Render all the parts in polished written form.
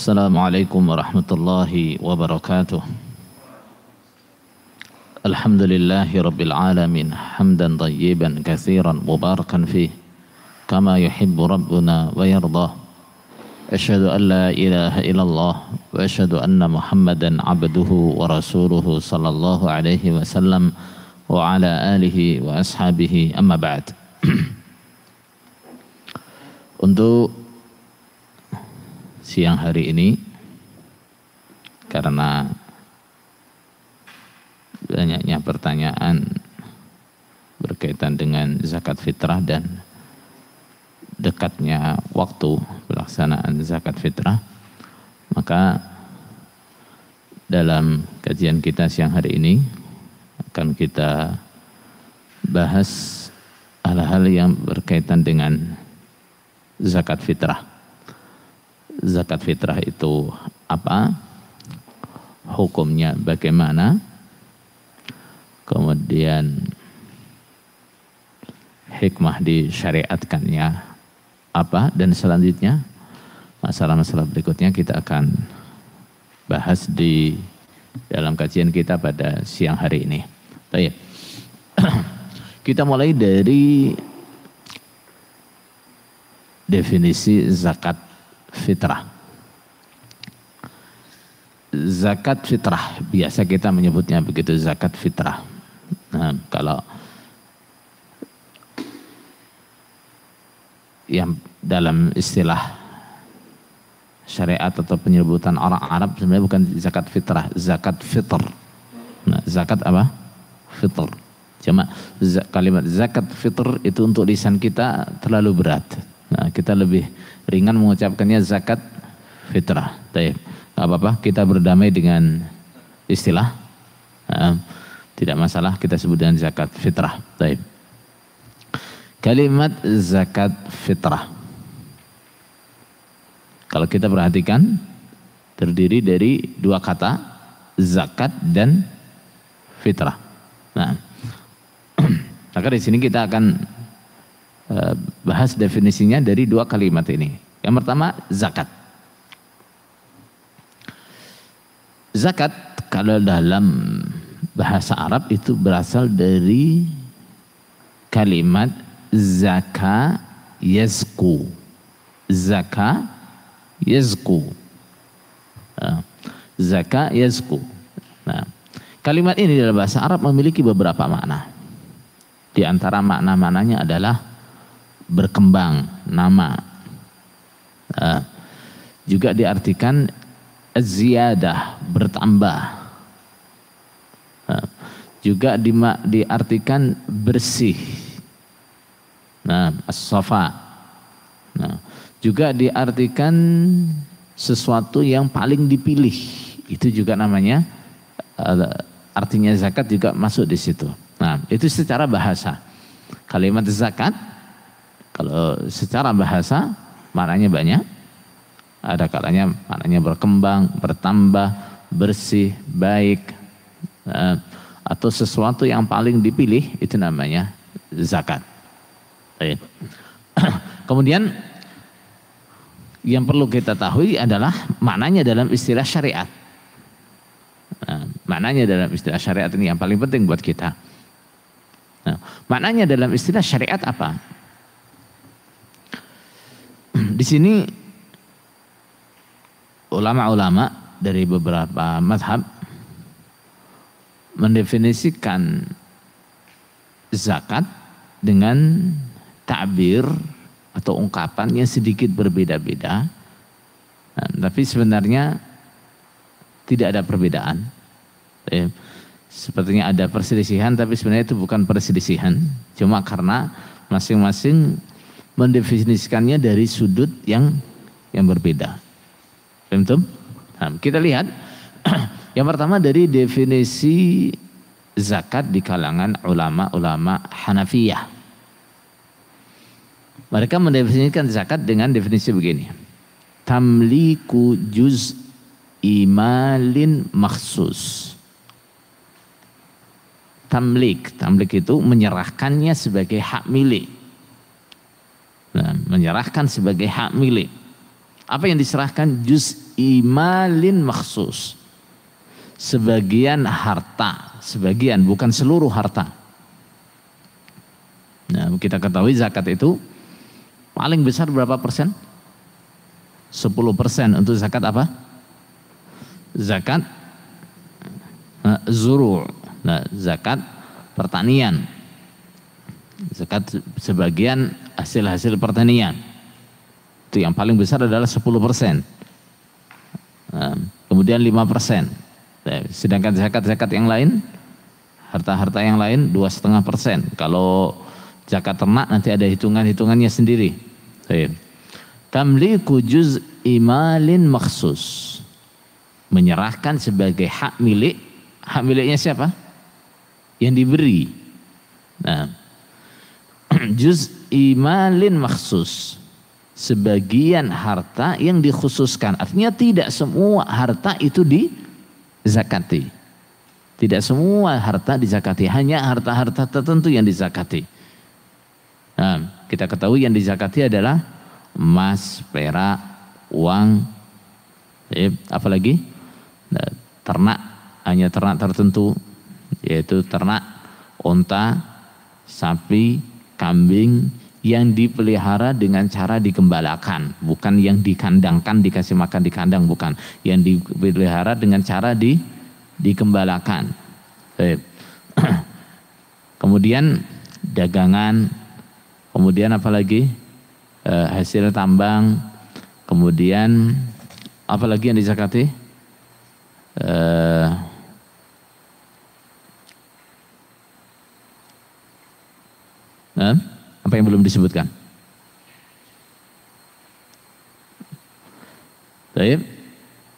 السلام عليكم ورحمة الله وبركاته. الحمد لله رب العالمين حمدا طيبا كثيرا مباركا فيه كما يحب ربنا ويرضاه. أشهد أن لا إله إلا الله وأشهد أن محمدا عبده ورسوله صلى الله عليه وسلم وعلى آله وأصحابه أما بعد. Untuk siang hari ini, karena banyaknya pertanyaan berkaitan dengan zakat fitrah dan dekatnya waktu pelaksanaan zakat fitrah, maka dalam kajian kita siang hari ini akan kita bahas hal-hal yang berkaitan dengan zakat fitrah. Zakat fitrah itu apa? Hukumnya bagaimana? Kemudian hikmah disyariatkannya apa? Dan selanjutnya masalah-masalah berikutnya kita akan bahas di dalam kajian kita pada siang hari ini. Baik. Kita mulai dari definisi zakat fitrah. Zakat fitrah biasa kita menyebutnya begitu, zakat fitrah. Nah, kalau yang dalam istilah syariat atau penyebutan orang Arab sebenarnya bukan zakat fitrah, zakat fitr. Nah, zakat apa? Fitr. Cuma kalimat zakat fitr itu untuk lisan kita terlalu berat. Nah, kita lebih ringan mengucapkannya zakat fitrah. Baik, nggak apa-apa, kita berdamai dengan istilah. Tidak masalah kita sebut dengan zakat fitrah. Baik. Kalimat zakat fitrah, kalau kita perhatikan, terdiri dari dua kata, zakat dan fitrah. Nah, maka di sini kita akan bahas definisinya dari dua kalimat ini. Yang pertama, zakat. Zakat kalau dalam bahasa Arab itu berasal dari kalimat zaka yazku. Zaka yazku. Zaka yazku. Nah, kalimat ini dalam bahasa Arab memiliki beberapa makna. Di antara makna-maknanya adalah berkembang, nama. Juga diartikan ziyadah, bertambah. Juga diartikan bersih. Nah, as-safa. Nah, juga diartikan sesuatu yang paling dipilih. Itu juga namanya, artinya zakat juga masuk di situ. Nah, itu secara bahasa. Kalimat zakat, kalau secara bahasa maknanya banyak. Ada kalanya maknanya berkembang, bertambah, bersih, baik, atau sesuatu yang paling dipilih, itu namanya zakat. Kemudian yang perlu kita tahu adalah maknanya dalam istilah syariat. Maknanya dalam istilah syariat ini yang paling penting buat kita. Nah, maknanya dalam istilah syariat apa? Di sini ulama-ulama dari beberapa mazhab mendefinisikan zakat dengan ta'bir atau ungkapan yang sedikit berbeda-beda. Nah, tapi sebenarnya tidak ada perbedaan. Sepertinya ada perselisihan, tapi sebenarnya itu bukan perselisihan. Cuma karena masing-masing mendefinisikannya dari sudut yang berbeda. Nah, kita lihat yang pertama dari definisi zakat di kalangan ulama-ulama Hanafiyah. Mereka mendefinisikan zakat dengan definisi begini: tamliku juz imalin maksus. Tamlik itu menyerahkannya sebagai hak milik. Nah, menyerahkan sebagai hak milik. Apa yang diserahkan? Juz juz'i malin makhsus. Sebagian harta, sebagian bukan seluruh harta. Nah, kita ketahui zakat itu paling besar berapa persen? 10% untuk zakat apa? Zakat zuru'. Nah, zakat pertanian. Zakat sebagian hasil-hasil pertanian. Itu yang paling besar adalah 10%. Kemudian 5%. Sedangkan zakat-zakat yang lain, harta-harta yang lain 2,5%. Kalau zakat ternak nanti ada hitungannya sendiri. Tamliku juz'i malin makhsus. Menyerahkan sebagai hak milik. Hak miliknya siapa? Yang diberi. Nah, juz'i malin makhsus. Sebagian harta yang dikhususkan. Artinya tidak semua harta itu dizakati. Tidak semua harta dizakati. Hanya harta-harta tertentu yang dizakati. Nah, kita ketahui yang dizakati adalah emas, perak, uang, apalagi nah, ternak, hanya ternak tertentu, yaitu ternak, onta, sapi, kambing yang dipelihara dengan cara digembalakan, bukan yang dikandangkan, dikasih makan di kandang, bukan, yang dipelihara dengan cara digembalakan. Kemudian dagangan, kemudian apalagi hasil tambang, kemudian apalagi yang dizakati? Apa yang belum disebutkan? Baik,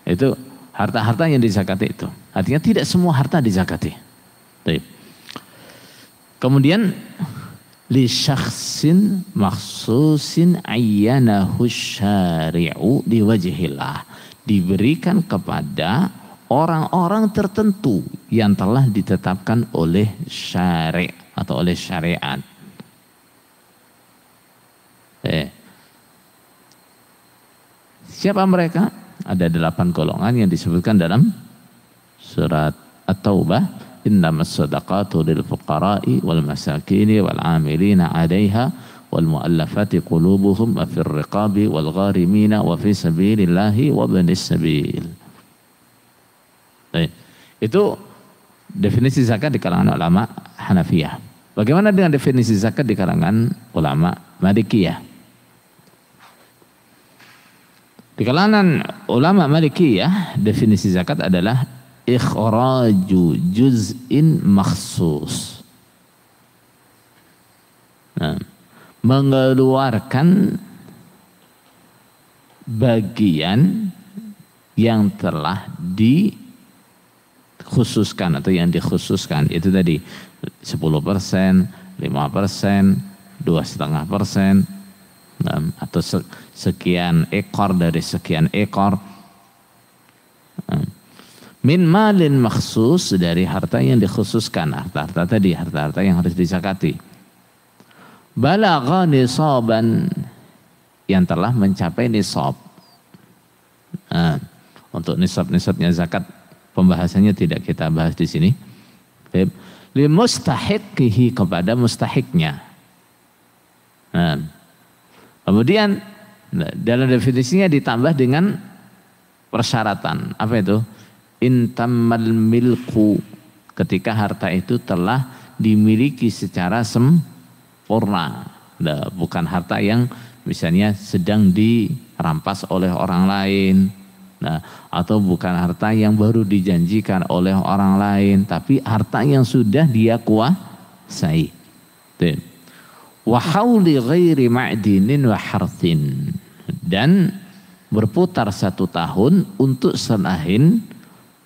itu harta-harta yang dizakati itu. Artinya tidak semua harta dizakati. Baik. Kemudian li syakhsin makhsusin ayyanahu syari'u liwajhillah, diberikan kepada orang-orang tertentu yang telah ditetapkan oleh syari' atau oleh syariat. Siapa mereka? Ada 8 golongan yang disebutkan dalam surat At-Taubah. Innamas shadaqatu lil fuqara'i wal masakini wal 'amilina 'alaiha wal mu'allafati qulubuhum wa fir riqabi wal gharimina wa fi sabilillahi wa ibnis sabil. Itu definisi zakat di kalangan ulama Hanafiyah. Bagaimana dengan definisi zakat di kalangan ulama Malikiyah? Di kalangan ulama Malikiyah, definisi zakat adalah ikhraju juz'in makhsus. Nah, mengeluarkan bagian yang telah dikhususkan atau yang dikhususkan, itu tadi 10%, 5%, 2,5%, atau sekian ekor dari sekian ekor. Min malin makhsus, dari harta yang dikhususkan, harta-harta tadi, harta-harta yang harus dizakati. Balagha nisaban, yang telah mencapai nisab. Untuk nisab-nisabnya zakat pembahasannya tidak kita bahas di sini. Li mustahiqihi, kepada mustahiknya. Kemudian dalam definisinya ditambah dengan persyaratan. Apa itu? Intamal milku, ketika harta itu telah dimiliki secara sempurna. Nah, bukan harta yang misalnya sedang dirampas oleh orang lain. Nah, atau bukan harta yang baru dijanjikan oleh orang lain, tapi harta yang sudah dia kuasai. Wa hauli ghairi ma'dinin wa harthin, dan berputar 1 tahun untuk selain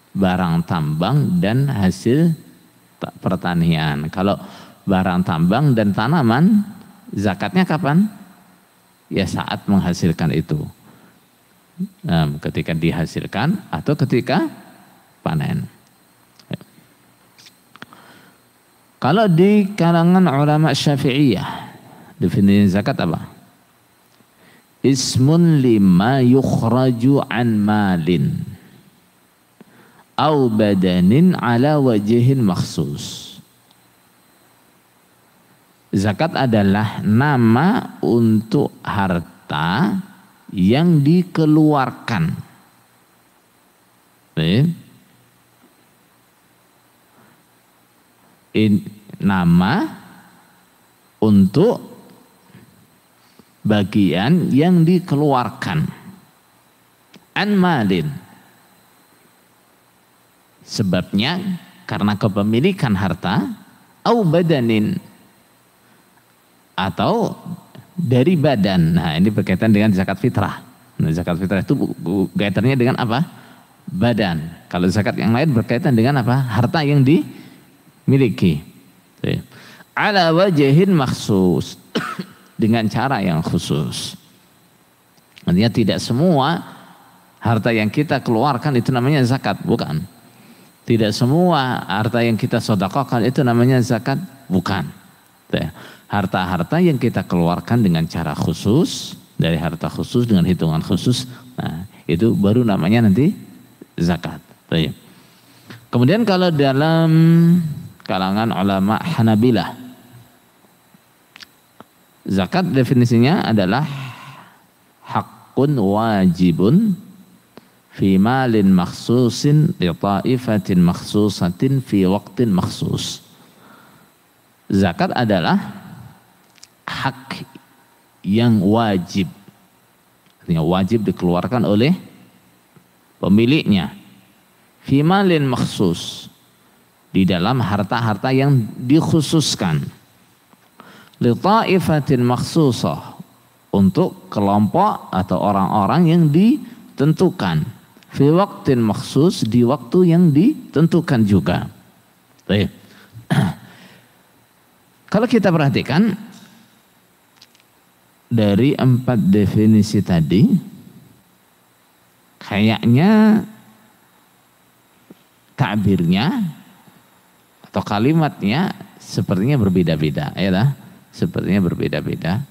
barang tambang dan hasil pertanian. Kalau barang tambang dan tanaman, zakatnya kapan? Ya saat menghasilkan itu. Ketika dihasilkan atau ketika panen. Kalau di kalangan ulama Syafi'iyah, definisi zakat apa? ismun lima yukhraju an malin au badanin ala wajhin maksus. Zakat adalah nama untuk harta yang dikeluarkan. Nama untuk bagian yang dikeluarkan. An malin. Sebabnya karena kepemilikan harta, au badanin, atau dari badan. Nah, ini berkaitan dengan zakat fitrah. Nah, zakat fitrah itu kaitannya dengan apa? Badan. Kalau zakat yang lain berkaitan dengan apa? Harta yang dimiliki. Ala wajhin maksus. Dengan cara yang khusus. Artinya tidak semua harta yang kita keluarkan itu namanya zakat, bukan. Tidak semua harta yang kita sedekahkan itu namanya zakat, bukan. Harta-harta yang kita keluarkan dengan cara khusus, dari harta khusus dengan hitungan khusus, nah itu baru namanya nanti zakat. Kemudian kalau dalam kalangan ulama Hanabilah, zakat definisinya adalah haqqun wajibun fi malin makhsusin li ta'ifatin makhsusatin fi waqtin makhsus. Zakat adalah hak yang wajib. Artinya wajib dikeluarkan oleh pemiliknya. Fi malin makhsus. Di dalam harta-harta yang dikhususkan. Li ta'ifatin makhsusah. Untuk kelompok atau orang-orang yang ditentukan. Fi waqtin maksus, di waktu yang ditentukan juga. Baik. Kalau kita perhatikan dari 4 definisi tadi, kayaknya takbirnya atau kalimatnya sepertinya berbeda-beda, ya lah, sepertinya berbeda-beda.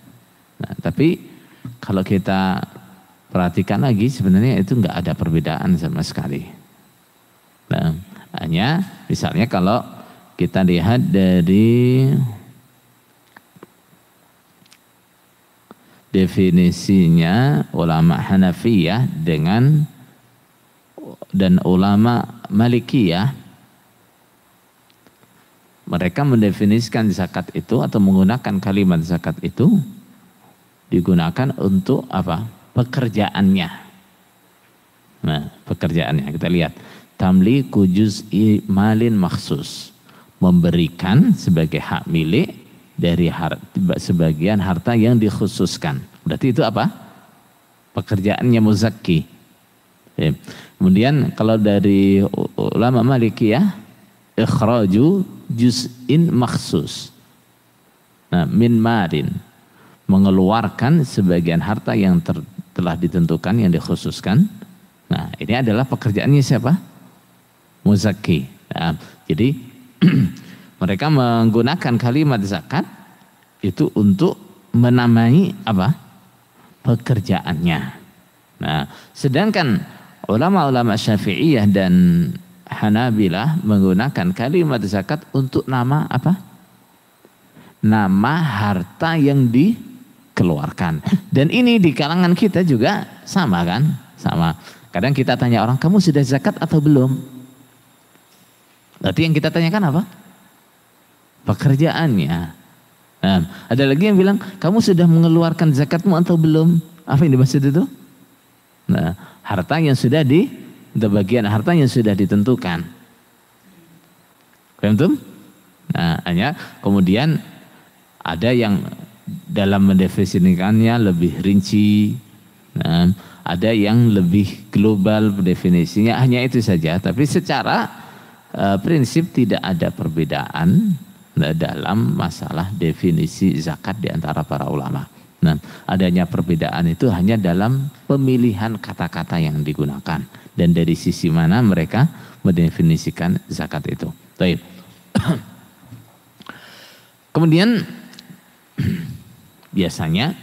Nah, tapi kalau kita perhatikan lagi sebenarnya itu enggak ada perbedaan sama sekali. Nah, hanya misalnya kalau kita lihat dari definisinya ulama Hanafiyah dan ulama Malikiyah, mereka mendefinisikan zakat itu atau menggunakan kalimat zakat itu digunakan untuk apa? Pekerjaannya. Nah, pekerjaannya kita lihat. Tamliku juz'i malin maksus. Memberikan sebagai hak milik dari sebagian harta yang dikhususkan. Berarti itu apa? Pekerjaannya muzakki. Kemudian kalau dari ulama Malikiyah, ikhraju juz'in maksus. Nah, min malin. Mengeluarkan sebagian harta yang telah ditentukan, yang dikhususkan. Nah, ini adalah pekerjaannya siapa? Muzakki. Nah, jadi mereka menggunakan kalimat zakat itu untuk menamai apa? Pekerjaannya. Nah, sedangkan ulama-ulama Syafi'iyah dan Hanabilah menggunakan kalimat zakat untuk nama apa? Nama harta yang dikeluarkan. Dan ini di kalangan kita juga sama kan? Sama. Kadang kita tanya orang, kamu sudah zakat atau belum? Berarti yang kita tanyakan apa? Pekerjaannya. Nah, ada lagi yang bilang, kamu sudah mengeluarkan zakatmu atau belum? Apa yang dimaksud itu? Nah, harta yang sudah bagian harta yang sudah ditentukan. Paham tuh? Nah, hanya kemudian ada yang dalam mendefinisikannya lebih rinci, nah, ada yang lebih global definisinya, hanya itu saja. Tapi secara prinsip tidak ada perbedaan dalam masalah definisi zakat di antara para ulama. Nah, adanya perbedaan itu hanya dalam pemilihan kata-kata yang digunakan dan dari sisi mana mereka mendefinisikan zakat itu. Baik. Kemudian biasanya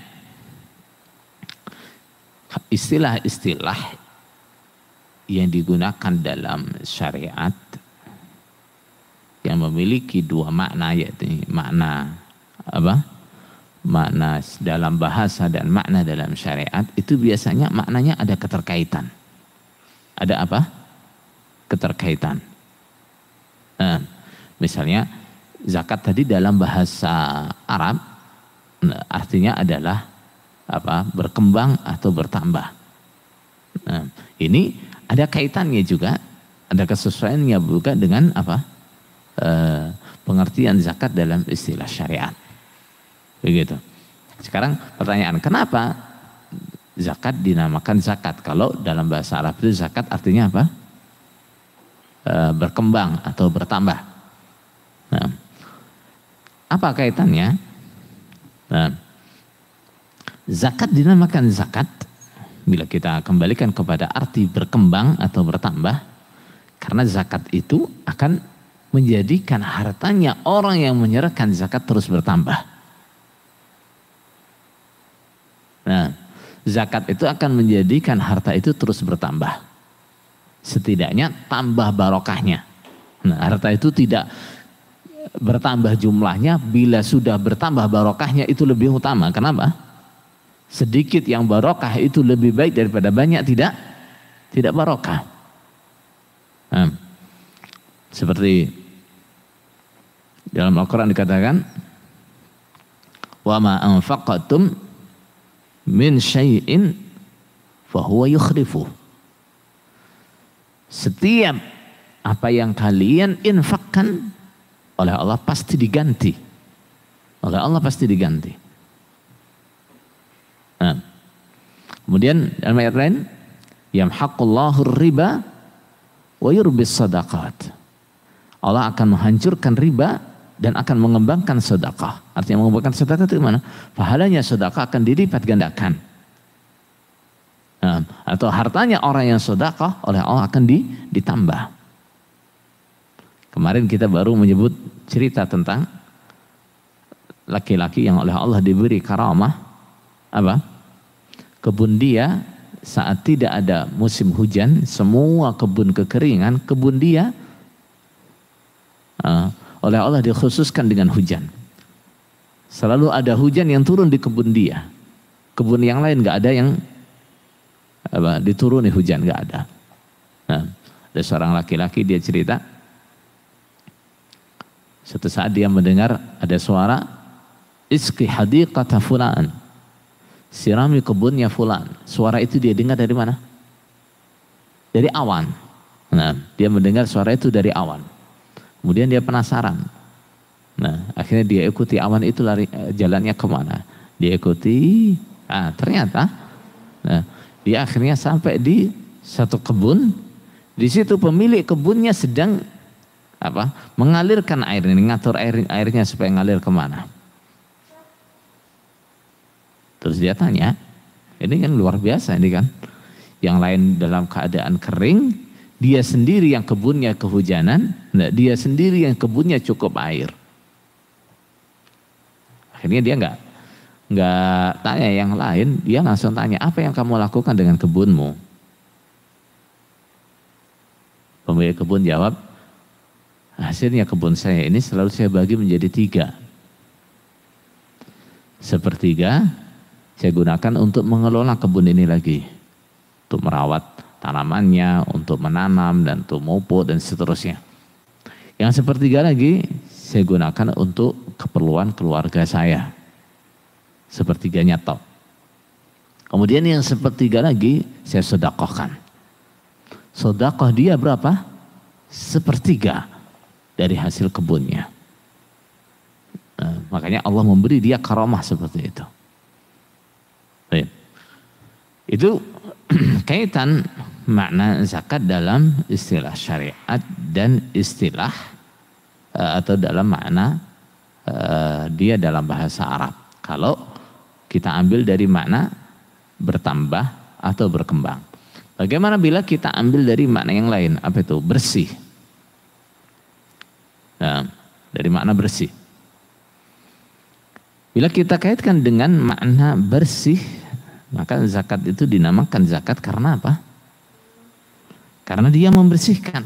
istilah-istilah yang digunakan dalam syariat yang memiliki dua makna, yaitu makna apa? Makna dalam bahasa dan makna dalam syariat, itu biasanya maknanya ada keterkaitan. Ada apa? Keterkaitan. Misalnya zakat tadi dalam bahasa Arab artinya adalah apa? Berkembang atau bertambah. Ini ada kaitannya juga, ada kesesuaiannya juga dengan apa? Pengertian zakat dalam istilah syariat. Begitu. Sekarang pertanyaan, kenapa zakat dinamakan zakat? Kalau dalam bahasa Arab itu zakat artinya apa? Berkembang atau bertambah. Nah, apa kaitannya? Nah, zakat dinamakan zakat bila kita kembalikan kepada arti berkembang atau bertambah, karena zakat itu akan menjadikan hartanya orang yang menyerahkan zakat terus bertambah. Nah, zakat itu akan menjadikan harta itu terus bertambah. Setidaknya tambah barokahnya. Nah, harta itu tidak bertambah jumlahnya, bila sudah bertambah barokahnya itu lebih utama. Kenapa? Sedikit yang barokah itu lebih baik daripada banyak tidak barokah. Nah, seperti dalam Al-Quran dikatakan, wa ma anfaqatum min syai'in fahuwa yukhlifuh. Setiap apa yang kalian infakkan oleh Allah pasti diganti. Oleh Allah pasti diganti. Nah, kemudian dalam ayat lain, yamhaqullahu riba wa yurbis sadaqat. Allah akan menghancurkan riba dan akan mengembangkan sedekah. Artinya mengembangkan sedekah itu mana? Pahalanya sedekah akan dilipat gandakan. Nah, atau hartanya orang yang sedekah oleh Allah akan ditambah. Kemarin kita baru menyebut cerita tentang laki-laki yang oleh Allah diberi karamah apa? Kebun dia saat tidak ada musim hujan, semua kebun kekeringan, kebun dia oleh Allah dikhususkan dengan hujan. Selalu ada hujan yang turun di kebun dia. Kebun yang lain nggak ada yang dituruni hujan, nggak ada. Nah, ada seorang laki-laki, dia cerita, suatu saat dia mendengar ada suara, iski hadiqata fulan, sirami kebunnya fulan. Suara itu dia dengar dari mana? Dari awan. Nah, dia mendengar suara itu dari awan. Kemudian dia penasaran. Nah, akhirnya dia ikuti awan itu, lari jalannya kemana? Dia ikuti. Ternyata, nah, dia akhirnya sampai di satu kebun. Di situ pemilik kebunnya sedang apa? Mengalirkan air ini, ngatur airnya supaya ngalir kemana. Terus dia tanya, ini kan luar biasa ini kan. Yang lain dalam keadaan kering, dia sendiri yang kebunnya kehujanan, nah dia sendiri yang kebunnya cukup air. Akhirnya dia nggak tanya yang lain, dia langsung tanya, apa yang kamu lakukan dengan kebunmu? Pemilik kebun jawab, hasilnya kebun saya ini selalu saya bagi menjadi 3. Sepertiga saya gunakan untuk mengelola kebun ini lagi, untuk merawat tanamannya, untuk menanam dan untuk memupuk dan seterusnya. Yang sepertiga lagi saya gunakan untuk keperluan keluarga saya. Sepertiganya top. Kemudian yang sepertiga lagi saya sedekahkan. Sedekah dia berapa? Sepertiga dari hasil kebunnya. Nah, makanya Allah memberi dia karamah seperti itu. Baik. Itu kaitan makna zakat dalam istilah syariat dan istilah atau dalam makna dia dalam bahasa Arab. Kalau kita ambil dari makna bertambah atau berkembang. Bagaimana bila kita ambil dari makna yang lain? Apa itu? Bersih. Nah, dari makna bersih. Bila kita kaitkan dengan makna bersih, Maka zakat itu dinamakan zakat karena apa? Karena dia membersihkan.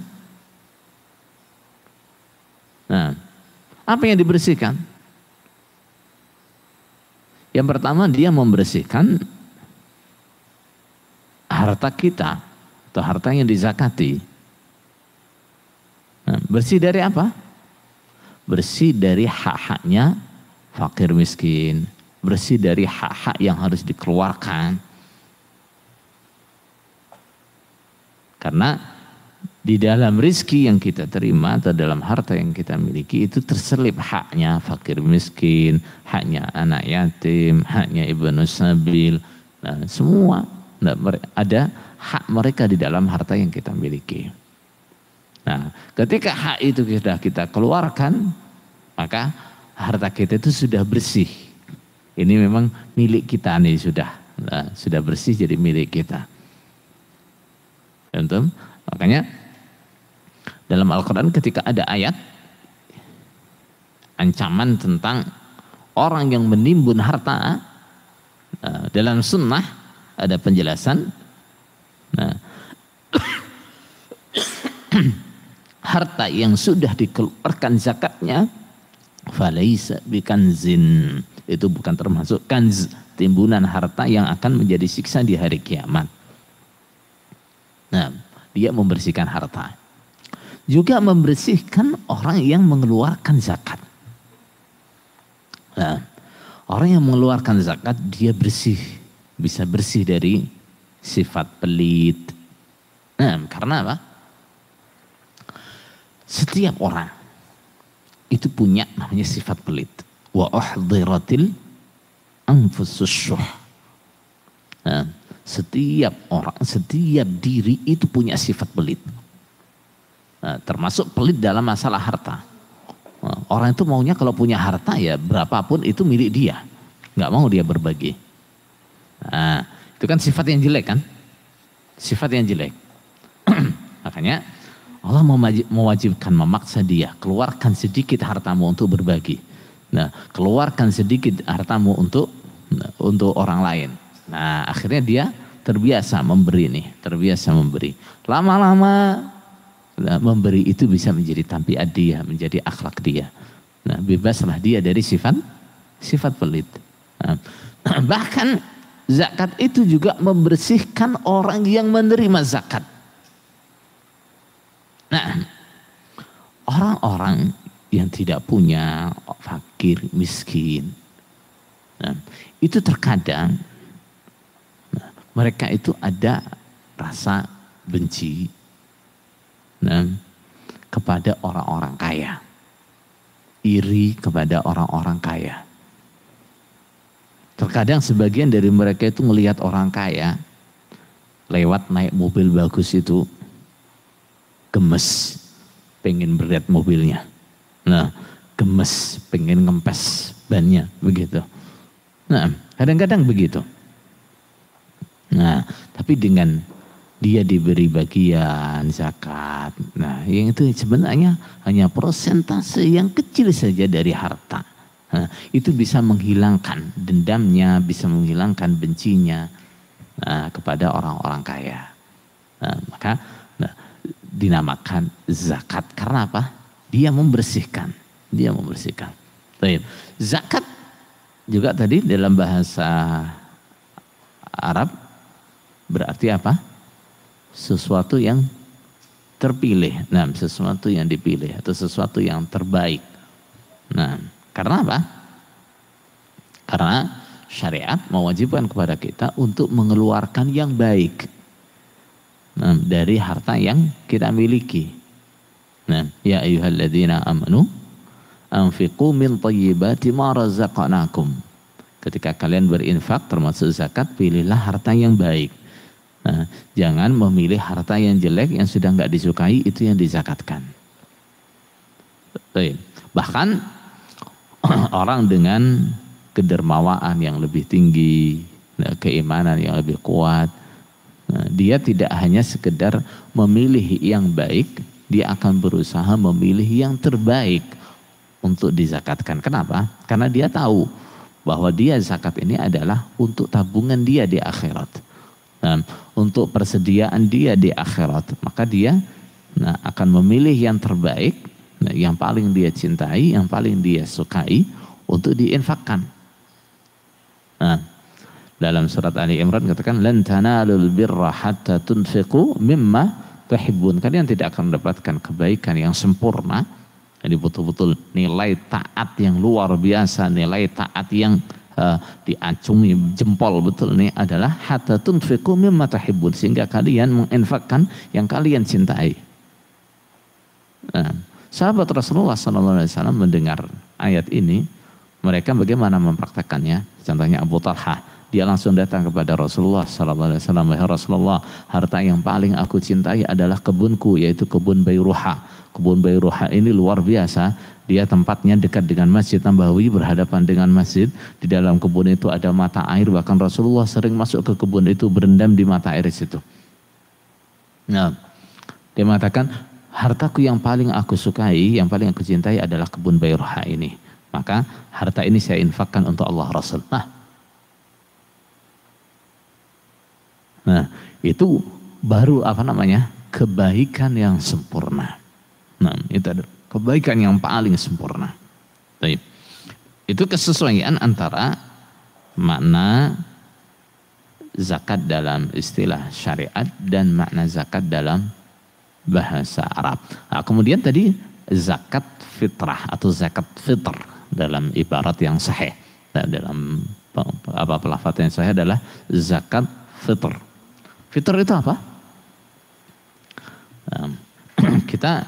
Nah, apa yang dibersihkan? Yang pertama dia membersihkan harta kita atau harta yang dizakati. Nah, bersih dari apa? Bersih dari hak-haknya fakir miskin, bersih dari hak-hak yang harus dikeluarkan. Karena di dalam rizki yang kita terima atau dalam harta yang kita miliki itu terselip haknya fakir miskin, haknya anak yatim, haknya ibnu sabil. Nah, semua ada hak mereka di dalam harta yang kita miliki. Nah, ketika hak itu kita keluarkan, maka harta kita itu sudah bersih. Ini memang milik kita nih sudah bersih jadi milik kita. Tentu, makanya dalam Al-Quran ketika ada ayat ancaman tentang orang yang menimbun harta, dalam sunnah ada penjelasan. Nah, harta yang sudah dikeluarkan zakatnya falaisa bikanzin, itu bukan termasuk kanz, timbunan harta yang akan menjadi siksa di hari kiamat. Nah, dia membersihkan harta. Juga membersihkan orang yang mengeluarkan zakat. Nah, orang yang mengeluarkan zakat dia bersih, bisa bersih dari sifat pelit. Nah, karena apa? Setiap orang itu punya namanya sifat pelit. Wa uhdiratil anfusus syuh. Nah, setiap orang, setiap diri itu punya sifat pelit. Nah, termasuk pelit dalam masalah harta. Nah, orang itu maunya kalau punya harta ya berapapun itu milik dia. Nggak mau dia berbagi. Nah, itu kan sifat yang jelek kan? Sifat yang jelek. Makanya Allah mewajibkan, memaksa dia, keluarkan sedikit hartamu untuk berbagi. Nah, keluarkan sedikit hartamu untuk orang lain. Nah, akhirnya dia terbiasa memberi nih, terbiasa memberi. Lama-lama memberi itu bisa menjadi tabiat dia, menjadi akhlak dia. Nah, bebaslah dia dari sifat pelit. Nah, bahkan zakat itu juga membersihkan orang yang menerima zakat. Nah, orang-orang yang tidak punya, fakir, miskin, nah, itu terkadang mereka itu ada rasa benci kepada orang-orang kaya, iri kepada orang-orang kaya. Terkadang sebagian dari mereka itu melihat orang kaya lewat naik mobil bagus itu gemes, pengen berat mobilnya. Nah, gemes, pengen ngempes bannya, begitu. Nah, kadang-kadang begitu. Nah, tapi dengan dia diberi bagian zakat, nah yang itu sebenarnya hanya persentase yang kecil saja dari harta. Nah, itu bisa menghilangkan dendamnya, bisa menghilangkan bencinya kepada orang-orang kaya. Nah, maka dinamakan zakat karena apa? Dia membersihkan, dia membersihkan. Baik. Zakat juga tadi dalam bahasa Arab berarti apa? Sesuatu yang terpilih. Nah, sesuatu yang dipilih atau sesuatu yang terbaik. Nah, karena apa? Karena syariat mewajibkan kepada kita untuk mengeluarkan yang baik dari harta yang kita miliki. Nah, ya ayyuhalladzina amanu anfiqu min thayyibati ma razaqnakum. Ketika kalian berinfak termasuk zakat, pilihlah harta yang baik. Nah, jangan memilih harta yang jelek yang sudah nggak disukai itu yang dizakatkan. Bahkan orang dengan kedermawaan yang lebih tinggi, keimanan yang lebih kuat, dia tidak hanya sekedar memilih yang baik, dia akan berusaha memilih yang terbaik untuk dizakatkan. Kenapa? Karena dia tahu bahwa dia zakat ini adalah untuk tabungan dia di akhirat. Nah, untuk persediaan dia di akhirat, maka dia akan memilih yang terbaik, yang paling dia cintai, yang paling dia sukai untuk diinfakkan. Nah, dalam surat Ali Imran katakan lan tanalul birra hatta tunfiqu mimma tuhibbun. Kalian tidak akan mendapatkan kebaikan yang sempurna. Jadi betul-betul nilai taat yang luar biasa, nilai taat yang diacungi jempol betul ini adalah hatta tunfiqu mimma tuhibbun, sehingga kalian menginfakkan yang kalian cintai. Nah, sahabat Rasulullah SAW mendengar ayat ini, mereka bagaimana mempraktekannya? Contohnya Abu Talha, dia langsung datang kepada Rasulullah SAW. Ya Rasulullah, harta yang paling aku cintai adalah kebunku, yaitu kebun Bayruha. Kebun Bayruha ini luar biasa. Dia tempatnya dekat dengan Masjid Nabawi, berhadapan dengan masjid. Di dalam kebun itu ada mata air, bahkan Rasulullah sering masuk ke kebun itu, berendam di mata air situ. Nah, dia mengatakan, hartaku yang paling aku sukai, yang paling aku cintai adalah kebun Bayruha ini. Maka harta ini saya infakkan untuk Allah Rasul. Nah, itu baru kebaikan yang sempurna. Nah, itu adalah kebaikan yang paling sempurna. Baik. Itu kesesuaian antara makna zakat dalam istilah syariat dan makna zakat dalam bahasa Arab. Nah, kemudian tadi zakat fitrah atau zakat fitr dalam ibarat yang sahih. Nah, dalam pelafatan yang sahih adalah zakat fitr. Fitr itu apa? Kita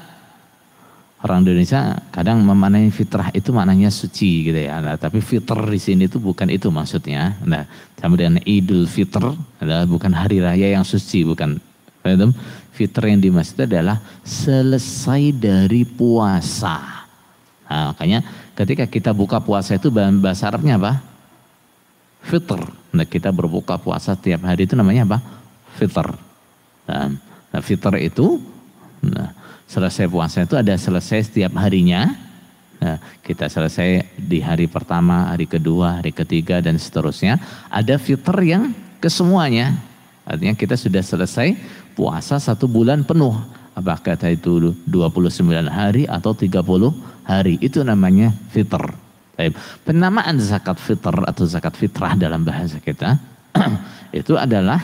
orang Indonesia kadang memaknai fitrah itu maknanya suci gitu ya. Nah, tapi fitr di sini itu bukan itu maksudnya. Nah, kemudian Idul Fitr adalah bukan hari raya yang suci, bukan. Fitr yang dimaksud adalah selesai dari puasa. Nah, makanya ketika kita buka puasa itu bahasa Arabnya apa? Fitr. Nah, kita berbuka puasa tiap hari itu namanya apa? Fitr. Nah, fitr itu selesai puasa itu ada selesai setiap harinya. Nah, kita selesai di hari pertama, hari kedua, hari ketiga dan seterusnya. Ada fitr yang kesemuanya. Artinya kita sudah selesai puasa 1 bulan penuh. Apakah itu 29 hari atau 30 hari. Itu namanya fitr. Penamaan zakat fitr atau zakat fitrah dalam bahasa kita itu adalah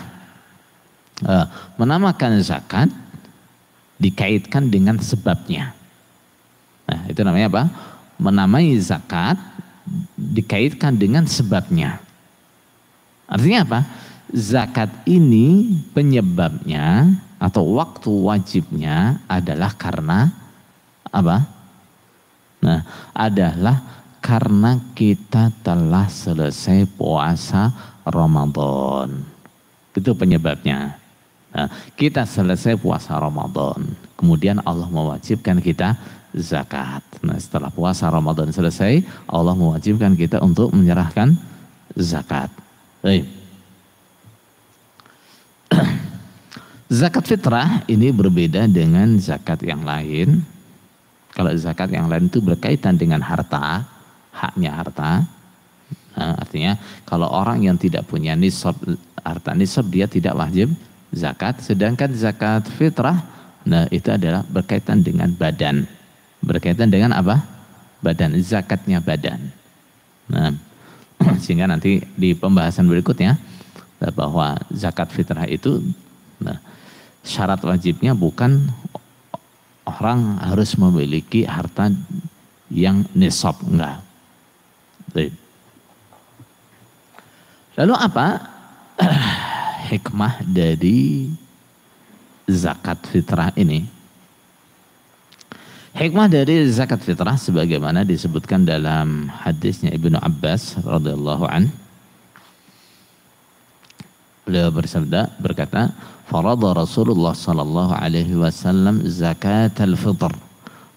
menamakan zakat dikaitkan dengan sebabnya. Nah, itu namanya apa? Menamai zakat dikaitkan dengan sebabnya. Artinya apa? Zakat ini penyebabnya atau waktu wajibnya adalah karena apa? Nah, adalah karena kita telah selesai puasa Ramadan. Itu penyebabnya. Nah, kita selesai puasa Ramadan, kemudian Allah mewajibkan kita zakat. Nah, setelah puasa Ramadan selesai, Allah mewajibkan kita untuk menyerahkan zakat. Zakat fitrah ini berbeda dengan zakat yang lain. Kalau zakat yang lain itu berkaitan dengan harta, haknya harta. Nah, artinya kalau orang yang tidak punya nisab, harta nisab, dia tidak wajib zakat. Sedangkan zakat fitrah, nah itu adalah berkaitan dengan badan. Berkaitan dengan apa? Badan, zakatnya badan. Nah, sehingga nanti di pembahasan berikutnya bahwa zakat fitrah itu syarat wajibnya bukan orang harus memiliki harta yang nisab, enggak. Lalu apa hikmah dari zakat fitrah ini? Hikmah dari zakat fitrah sebagaimana disebutkan dalam hadisnya Ibnu Abbas radhiyallahu an. Beliau berkata, "Farada Rasulullah sallallahu alaihi wasallam zakat al-fitr."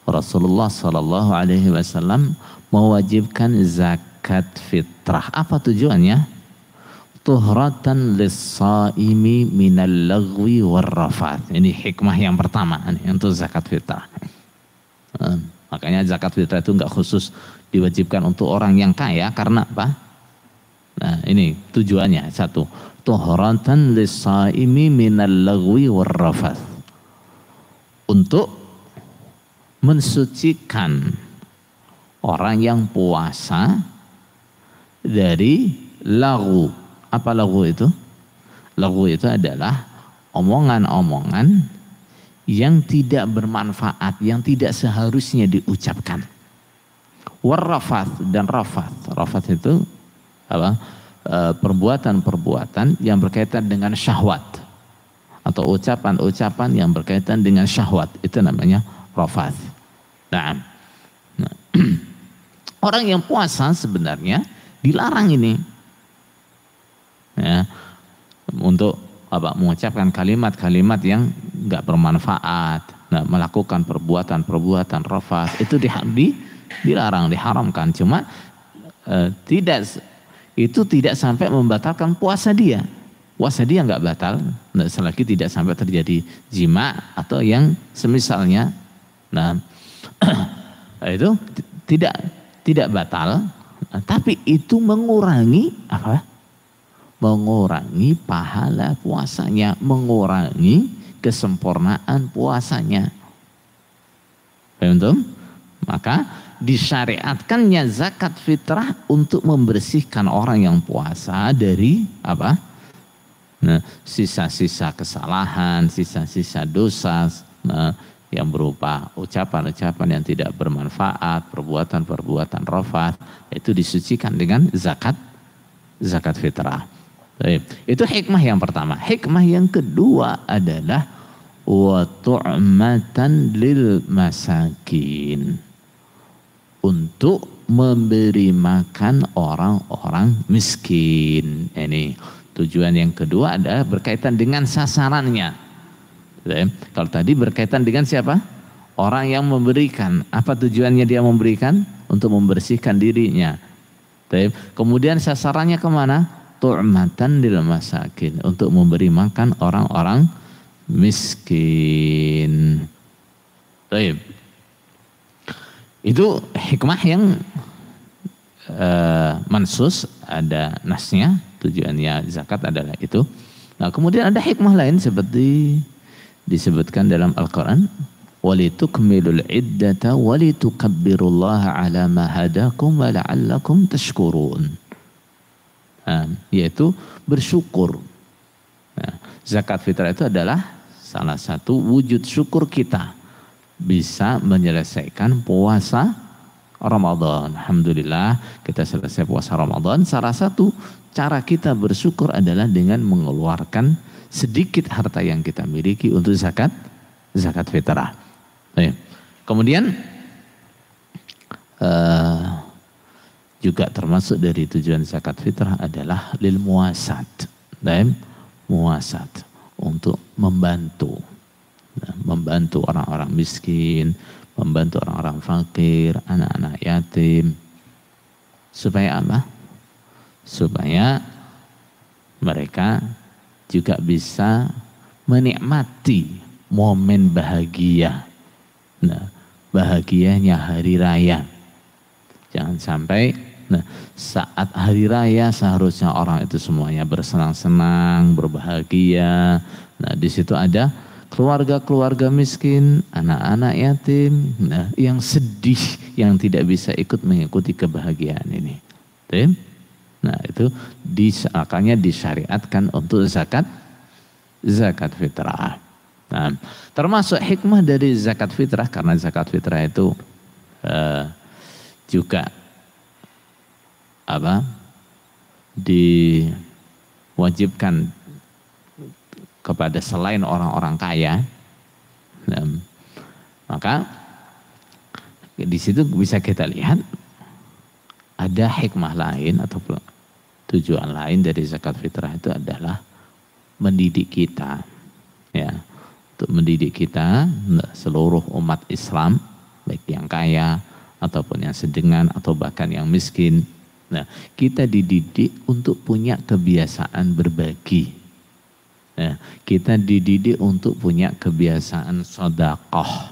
Rasulullah sallallahu alaihi wasallam mewajibkan zakat fitrah. Apa tujuannya? Tuhratan lis-saimi minal lagwi warrafat. Ini hikmah yang pertama nih, untuk zakat fitrah. Makanya zakat fitrah itu enggak khusus diwajibkan untuk orang yang kaya. Karena apa? Nah, ini tujuannya satu, tuhratan lis-shaimi minal lagwi warrafath. Untuk mensucikan orang yang puasa dari lagu. Apa lagu itu? Lagu itu adalah omongan-omongan yang tidak bermanfaat, yang tidak seharusnya diucapkan. Warrafath dan rafath. Rafath itu apa? Perbuatan-perbuatan yang berkaitan dengan syahwat atau ucapan-ucapan yang berkaitan dengan syahwat, itu namanya rafath. Nah, orang yang puasa sebenarnya dilarang ini, ya, untuk apa? Mengucapkan kalimat-kalimat yang nggak bermanfaat, nah, melakukan perbuatan-perbuatan rafath itu dilarang, diharamkan. Cuma tidak sampai membatalkan puasa dia. Puasa dia nggak batal, nah, selagi tidak sampai terjadi jima atau yang semisalnya. Nah, itu tidak batal, tapi itu mengurangi apa? Mengurangi pahala puasanya, mengurangi kesempurnaan puasanya. Paham? Maka disyariatkannya zakat fitrah untuk membersihkan orang yang puasa dari apa? Nah, sisa-sisa kesalahan, sisa-sisa dosa, nah, yang berupa ucapan-ucapan yang tidak bermanfaat, perbuatan-perbuatan rafath, itu disucikan dengan zakat fitrah. Itu hikmah yang pertama. Hikmah yang kedua adalah wa tu'matan lil masakin, untuk memberi makan orang-orang miskin. Ini tujuan yang kedua adalah berkaitan dengan sasarannya. Kalau tadi berkaitan dengan siapa? Orang yang memberikan. Apa tujuannya dia memberikan? Untuk membersihkan dirinya. Kemudian sasarannya kemana? Tu'matan lil masakin, untuk memberi makan orang-orang miskin. Itu hikmah yang mansus, ada nasnya, tujuannya zakat adalah itu. Nah, kemudian ada hikmah lain seperti disebutkan dalam Al-Quran, walitukmilul iddata walitukabbirullaha ala ma hadakum wa la'allakum tashkurun. Yaitu bersyukur. Nah, zakat fitrah itu adalah salah satu wujud syukur kita bisa menyelesaikan puasa Ramadan. Alhamdulillah kita selesai puasa Ramadan. Salah satu cara kita bersyukur adalah dengan mengeluarkan sedikit harta yang kita miliki untuk zakat fitrah. Kemudian juga termasuk dari tujuan zakat fitrah adalah lil muasat, muasat, untuk membantu orang-orang miskin, membantu orang-orang fakir, anak-anak yatim. Supaya apa? Supaya mereka juga bisa menikmati momen bahagia. Nah, bahagianya hari raya. Jangan sampai saat hari raya seharusnya orang itu semuanya bersenang-senang, berbahagia. Nah, di situ ada keluarga-keluarga miskin, anak-anak yatim, yang sedih, yang tidak bisa ikut mengikuti kebahagiaan ini. Nah, itu makanya disyariatkan untuk zakat fitrah. Nah, termasuk hikmah dari zakat fitrah, karena zakat fitrah itu juga diwajibkan kepada selain orang-orang kaya. Nah, maka di situ bisa kita lihat ada hikmah lain atau tujuan lain dari zakat fitrah, itu adalah mendidik kita, ya, untuk mendidik kita seluruh umat Islam, baik yang kaya ataupun yang sedengan atau bahkan yang miskin. Nah, kita dididik untuk punya kebiasaan berbagi. Nah, kita dididik untuk punya kebiasaan sedekah.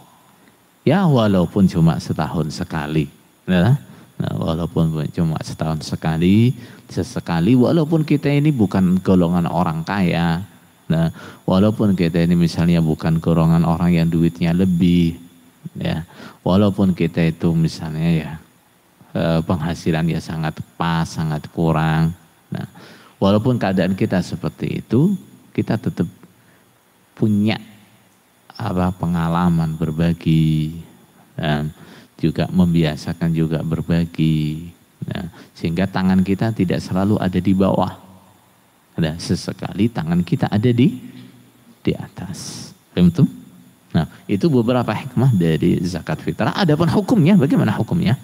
Ya, walaupun cuma setahun sekali. Nah, Nah, walaupun cuma setahun sekali, sesekali, walaupun kita ini bukan golongan orang kaya, nah, walaupun kita ini misalnya bukan golongan orang yang duitnya lebih, ya, walaupun kita itu misalnya ya penghasilan ya sangat pas, sangat kurang, nah, walaupun keadaan kita seperti itu, kita tetap punya pengalaman berbagi. Dan juga membiasakan juga berbagi, nah, sehingga tangan kita tidak selalu ada di bawah, ada sesekali tangan kita ada di atas. Betul? Nah, itu beberapa hikmah dari zakat fitrah. Adapun hukumnya, bagaimana hukumnya?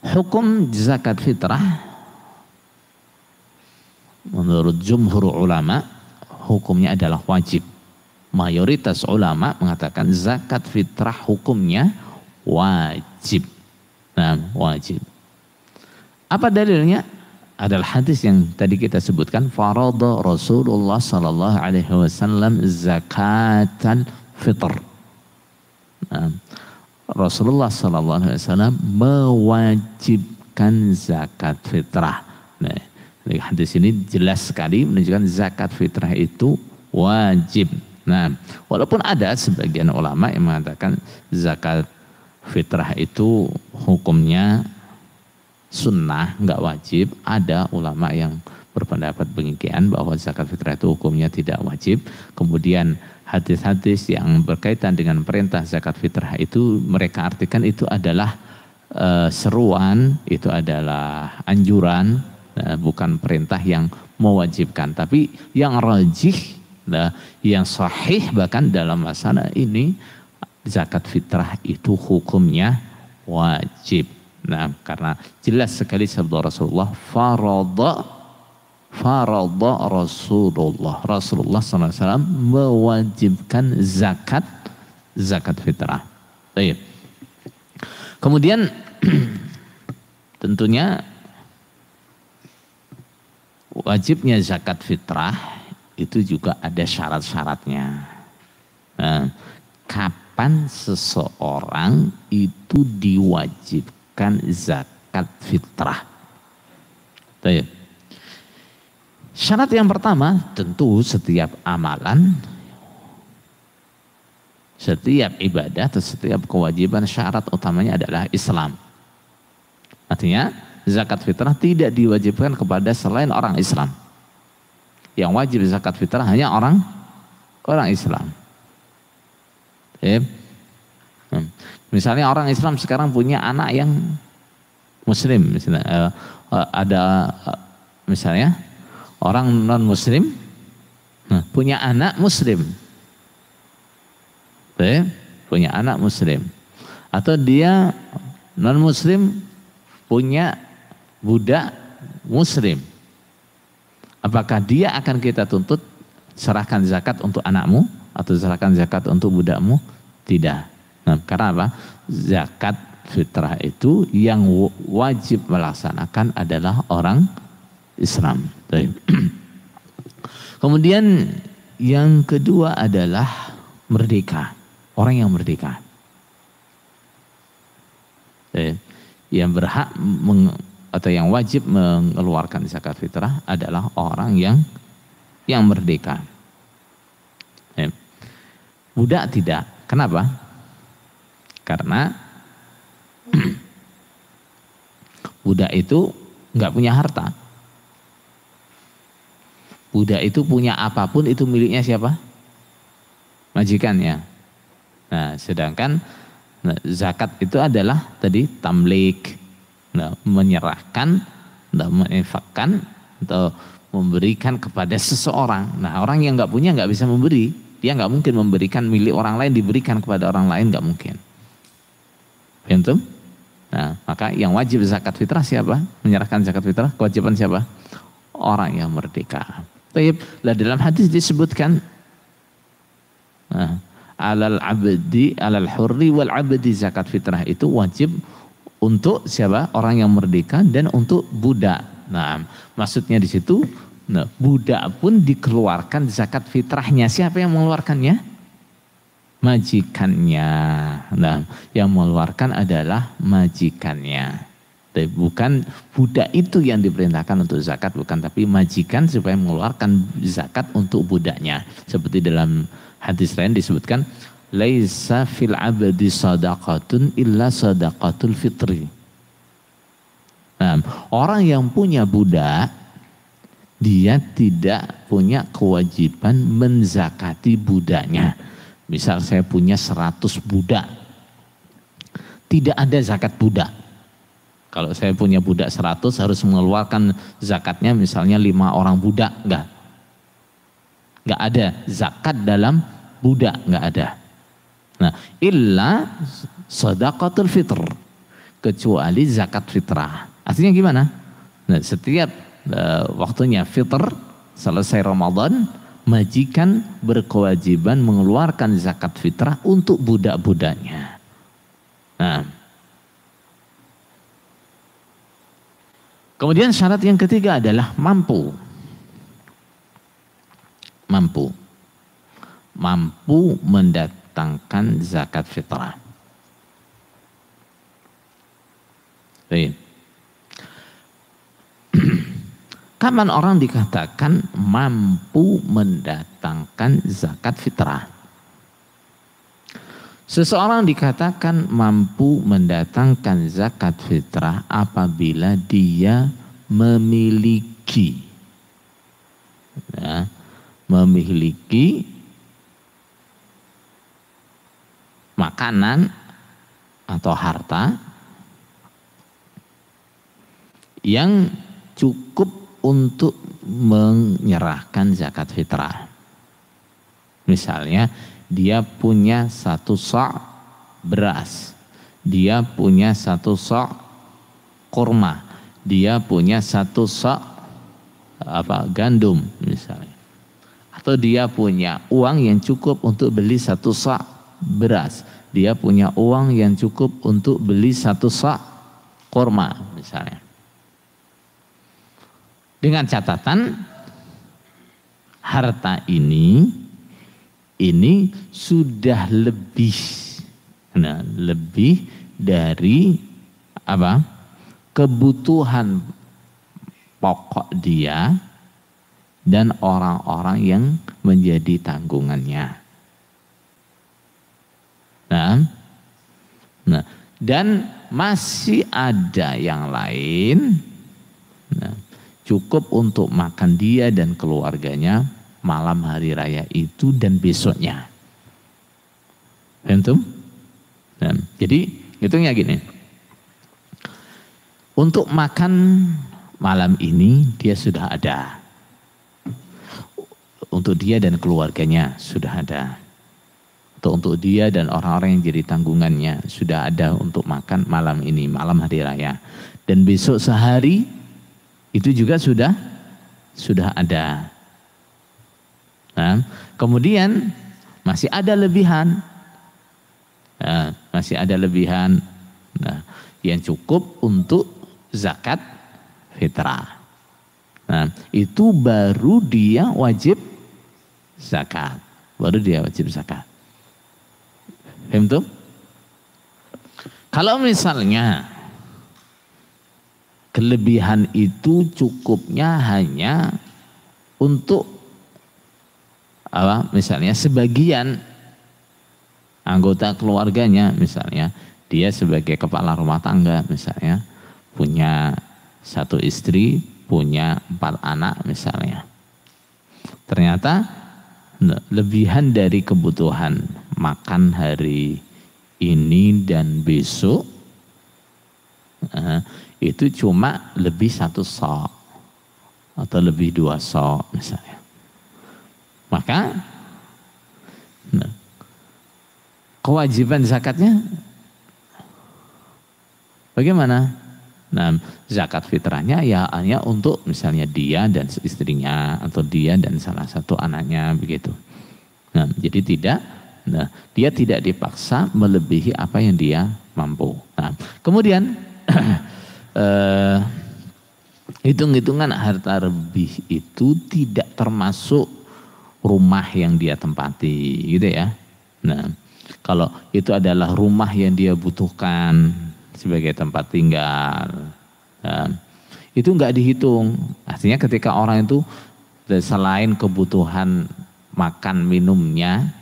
Hukum zakat fitrah menurut jumhur ulama hukumnya adalah wajib. Mayoritas ulama mengatakan zakat fitrah hukumnya wajib. Nah, wajib. Apa dalilnya? Adalah hadis yang tadi kita sebutkan, farada Rasulullah sallallahu alaihi wasallam zakatal fitr. Nah, Rasulullah sallallahu alaihi wasallam mewajibkan zakat fitrah. Nah, hadis ini jelas sekali menunjukkan zakat fitrah itu wajib. Nah, walaupun ada sebagian ulama yang mengatakan zakat fitrah itu hukumnya sunnah, enggak wajib. Ada ulama yang berpendapat demikian bahwa zakat fitrah itu hukumnya tidak wajib. Kemudian hadis-hadis yang berkaitan dengan perintah zakat fitrah itu mereka artikan itu adalah seruan, itu adalah anjuran, bukan perintah yang mewajibkan. Tapi yang rajih, nah, yang sahih bahkan dalam masalah ini zakat fitrah itu hukumnya wajib. Nah, karena jelas sekali sabda Rasulullah, farada Rasulullah SAW mewajibkan zakat fitrah. Baik. Kemudian tentunya wajibnya zakat fitrah itu juga ada syarat-syaratnya. Nah, kapan seseorang itu diwajibkan zakat fitrah? Baik. Syarat yang pertama, tentu setiap amalan, setiap ibadah atau setiap kewajiban syarat utamanya adalah Islam. Artinya zakat fitrah tidak diwajibkan kepada selain orang Islam. Yang wajib zakat fitrah hanya orang Islam. Misalnya orang Islam sekarang punya anak yang Muslim, misalnya ada misalnya orang non Muslim punya anak Muslim, punya anak Muslim, atau dia non Muslim punya budak Muslim. Apakah dia akan kita tuntut serahkan zakat untuk anakmu atau serahkan zakat untuk budakmu? Tidak. Nah, karena apa? Zakat fitrah itu yang wajib melaksanakan adalah orang Islam. Kemudian yang kedua adalah merdeka. Orang yang merdeka. Yang berhak atau yang wajib mengeluarkan zakat fitrah adalah orang yang merdeka. Budak tidak. Kenapa? Karena budak itu nggak punya harta. Budak itu punya apapun itu miliknya siapa? Majikannya. Nah, sedangkan zakat itu adalah tadi tamlik. Nah, menyerahkan, menginfakkan atau memberikan kepada seseorang. Nah, orang yang nggak punya nggak bisa memberi. Dia nggak mungkin memberikan milik orang lain diberikan kepada orang lain, nggak mungkin. Betul? Nah, maka yang wajib zakat fitrah siapa? Menyerahkan zakat fitrah kewajiban siapa? Orang yang merdeka. Baik, lah dalam hadis disebutkan alal abdi alal hurri wal abdi, zakat fitrah itu wajib untuk siapa? Orang yang merdeka dan untuk budak. Nah, maksudnya di situ, budak pun dikeluarkan zakat fitrahnya. Siapa yang mengeluarkannya? majikannya. Nah, yang mengeluarkan adalah majikannya. Bukan budak itu yang diperintahkan untuk zakat, bukan, tapi majikan supaya mengeluarkan zakat untuk budaknya. Seperti dalam hadis lain disebutkan, laisa fil abdi sadaqatun illa sadaqatul fitri. Nah, orang yang punya budak, dia tidak punya kewajiban menzakati budaknya. Misal saya punya 100 budak, tidak ada zakat budak. Kalau saya punya budak 100 harus mengeluarkan zakatnya misalnya 5 orang budak, enggak ada zakat dalam budak, enggak ada. Nah, illa shadaqatul fitr, kecuali zakat fitrah. Artinya gimana? Nah, setiap waktunya fitr, selesai Ramadan, majikan berkewajiban mengeluarkan zakat fitrah untuk budak-budaknya. Nah, kemudian syarat yang ketiga adalah mampu. Mampu mendatangkan zakat fitrah. Baik. Kapan orang dikatakan mampu mendatangkan zakat fitrah? Seseorang dikatakan mampu mendatangkan zakat fitrah apabila dia memiliki makanan atau harta yang cukup untuk menyerahkan zakat fitrah. Misalnya dia punya 1 sa' beras, dia punya 1 sa' kurma, dia punya 1 sa' gandum misalnya, atau dia punya uang yang cukup untuk beli 1 sa' beras, dia punya uang yang cukup untuk beli 1 sa' kurma misalnya. Dengan catatan harta ini sudah lebih dari kebutuhan pokok dia dan orang-orang yang menjadi tanggungannya. Nah, dan masih ada yang lain. Cukup untuk makan dia dan keluarganya malam hari raya itu dan besoknya. Paham? Nah, jadi hitungnya gini. Untuk makan malam ini dia sudah ada. Untuk dia dan keluarganya sudah ada. Untuk dia dan orang-orang yang jadi tanggungannya sudah ada untuk makan malam ini, malam hari raya. Dan besok sehari itu juga sudah ada. Nah, kemudian masih ada lebihan. Yang cukup untuk zakat fitrah. Nah, itu baru dia wajib zakat. Paham tuh? Kalau misalnya kelebihan itu cukupnya hanya untuk misalnya sebagian anggota keluarganya, misalnya dia sebagai kepala rumah tangga misalnya punya 1 istri, punya 4 anak misalnya. Ternyata lebihan dari kebutuhan makan hari ini dan besok itu cuma lebih 1 sa' atau lebih 2 sa' misalnya. Maka kewajiban zakatnya bagaimana? Nah, zakat fitrahnya ya hanya untuk misalnya dia dan istrinya atau dia dan salah satu anaknya begitu. Nah, jadi dia tidak dipaksa melebihi apa yang dia mampu. Nah, kemudian hitung-hitungan harta lebih itu tidak termasuk rumah yang dia tempati gitu ya. Nah, Kalau itu adalah rumah yang dia butuhkan sebagai tempat tinggal, itu nggak dihitung. Artinya ketika orang itu selain kebutuhan makan minumnya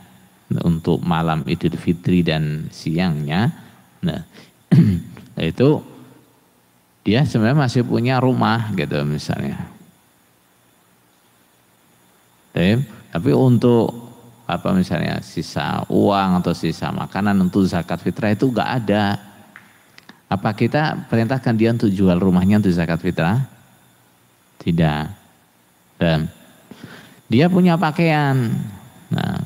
untuk malam Idul Fitri dan siangnya, nah itu dia sebenarnya masih punya rumah gitu misalnya. Tapi untuk apa misalnya sisa uang atau sisa makanan untuk zakat fitrah itu nggak ada. Apa kita perintahkan dia untuk jual rumahnya untuk zakat fitrah? Tidak. Dan dia punya pakaian. Nah,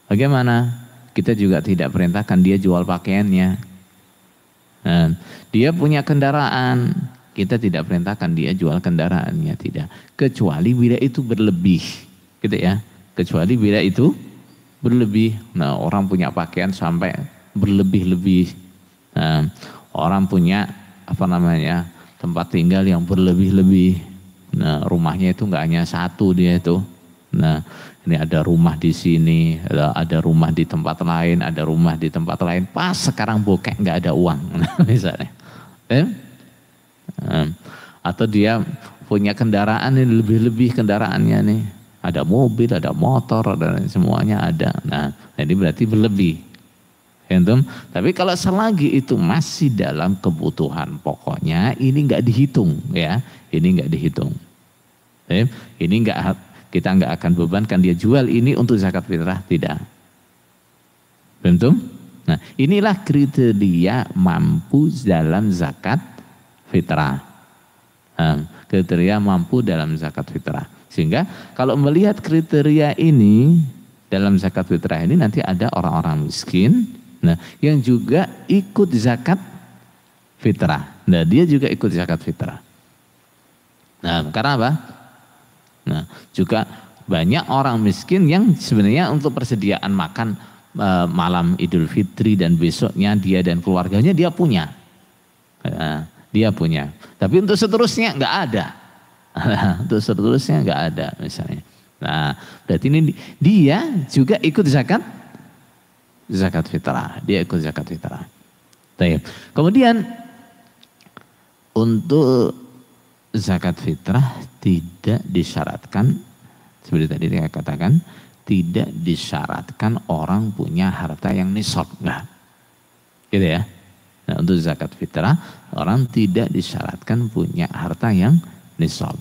bagaimana? Kita juga tidak perintahkan dia jual pakaiannya. Nah, dia punya kendaraan. Kita tidak perintahkan dia jual kendaraannya, tidak. Kecuali bila itu berlebih, gitu ya. Kecuali bila itu berlebih. Nah, orang punya pakaian sampai berlebih-lebih. Nah, orang punya apa namanya tempat tinggal yang berlebih-lebih. Nah, rumahnya itu nggak hanya satu dia itu. Nah, ini ada rumah di sini, ada rumah di tempat lain, ada rumah di tempat lain. Pas sekarang bokek nggak ada uang, misalnya. Atau dia punya kendaraan ini lebih-lebih kendaraannya nih. Ada mobil, ada motor, dan semuanya ada. Nah, jadi berarti berlebih. Tapi kalau selagi itu masih dalam kebutuhan pokoknya, ini nggak dihitung, ya. Ini nggak dihitung. Ini kita nggak akan bebankan dia jual ini untuk zakat fitrah, tidak. Betul? Nah, inilah kriteria mampu dalam zakat fitrah. Kriteria mampu dalam zakat fitrah. Sehingga kalau melihat kriteria ini dalam zakat fitrah ini nanti ada orang-orang miskin, nah yang juga ikut zakat fitrah. Nah dia juga ikut zakat fitrah. Nah karena apa? Nah juga banyak orang miskin yang sebenarnya untuk persediaan makan malam Idul Fitri dan besoknya dia dan keluarganya dia punya. Dia punya. Tapi untuk seterusnya nggak ada. Untuk seterusnya nggak ada misalnya. Nah, berarti ini dia juga ikut zakat fitrah. Dia ikut zakat fitrah. Baik. Kemudian untuk zakat fitrah tidak disyaratkan seperti tadi saya katakan, tidak disyaratkan orang punya harta yang nisab, enggak. Gitu ya. Nah, untuk zakat fitrah orang tidak disyaratkan punya harta yang nisab.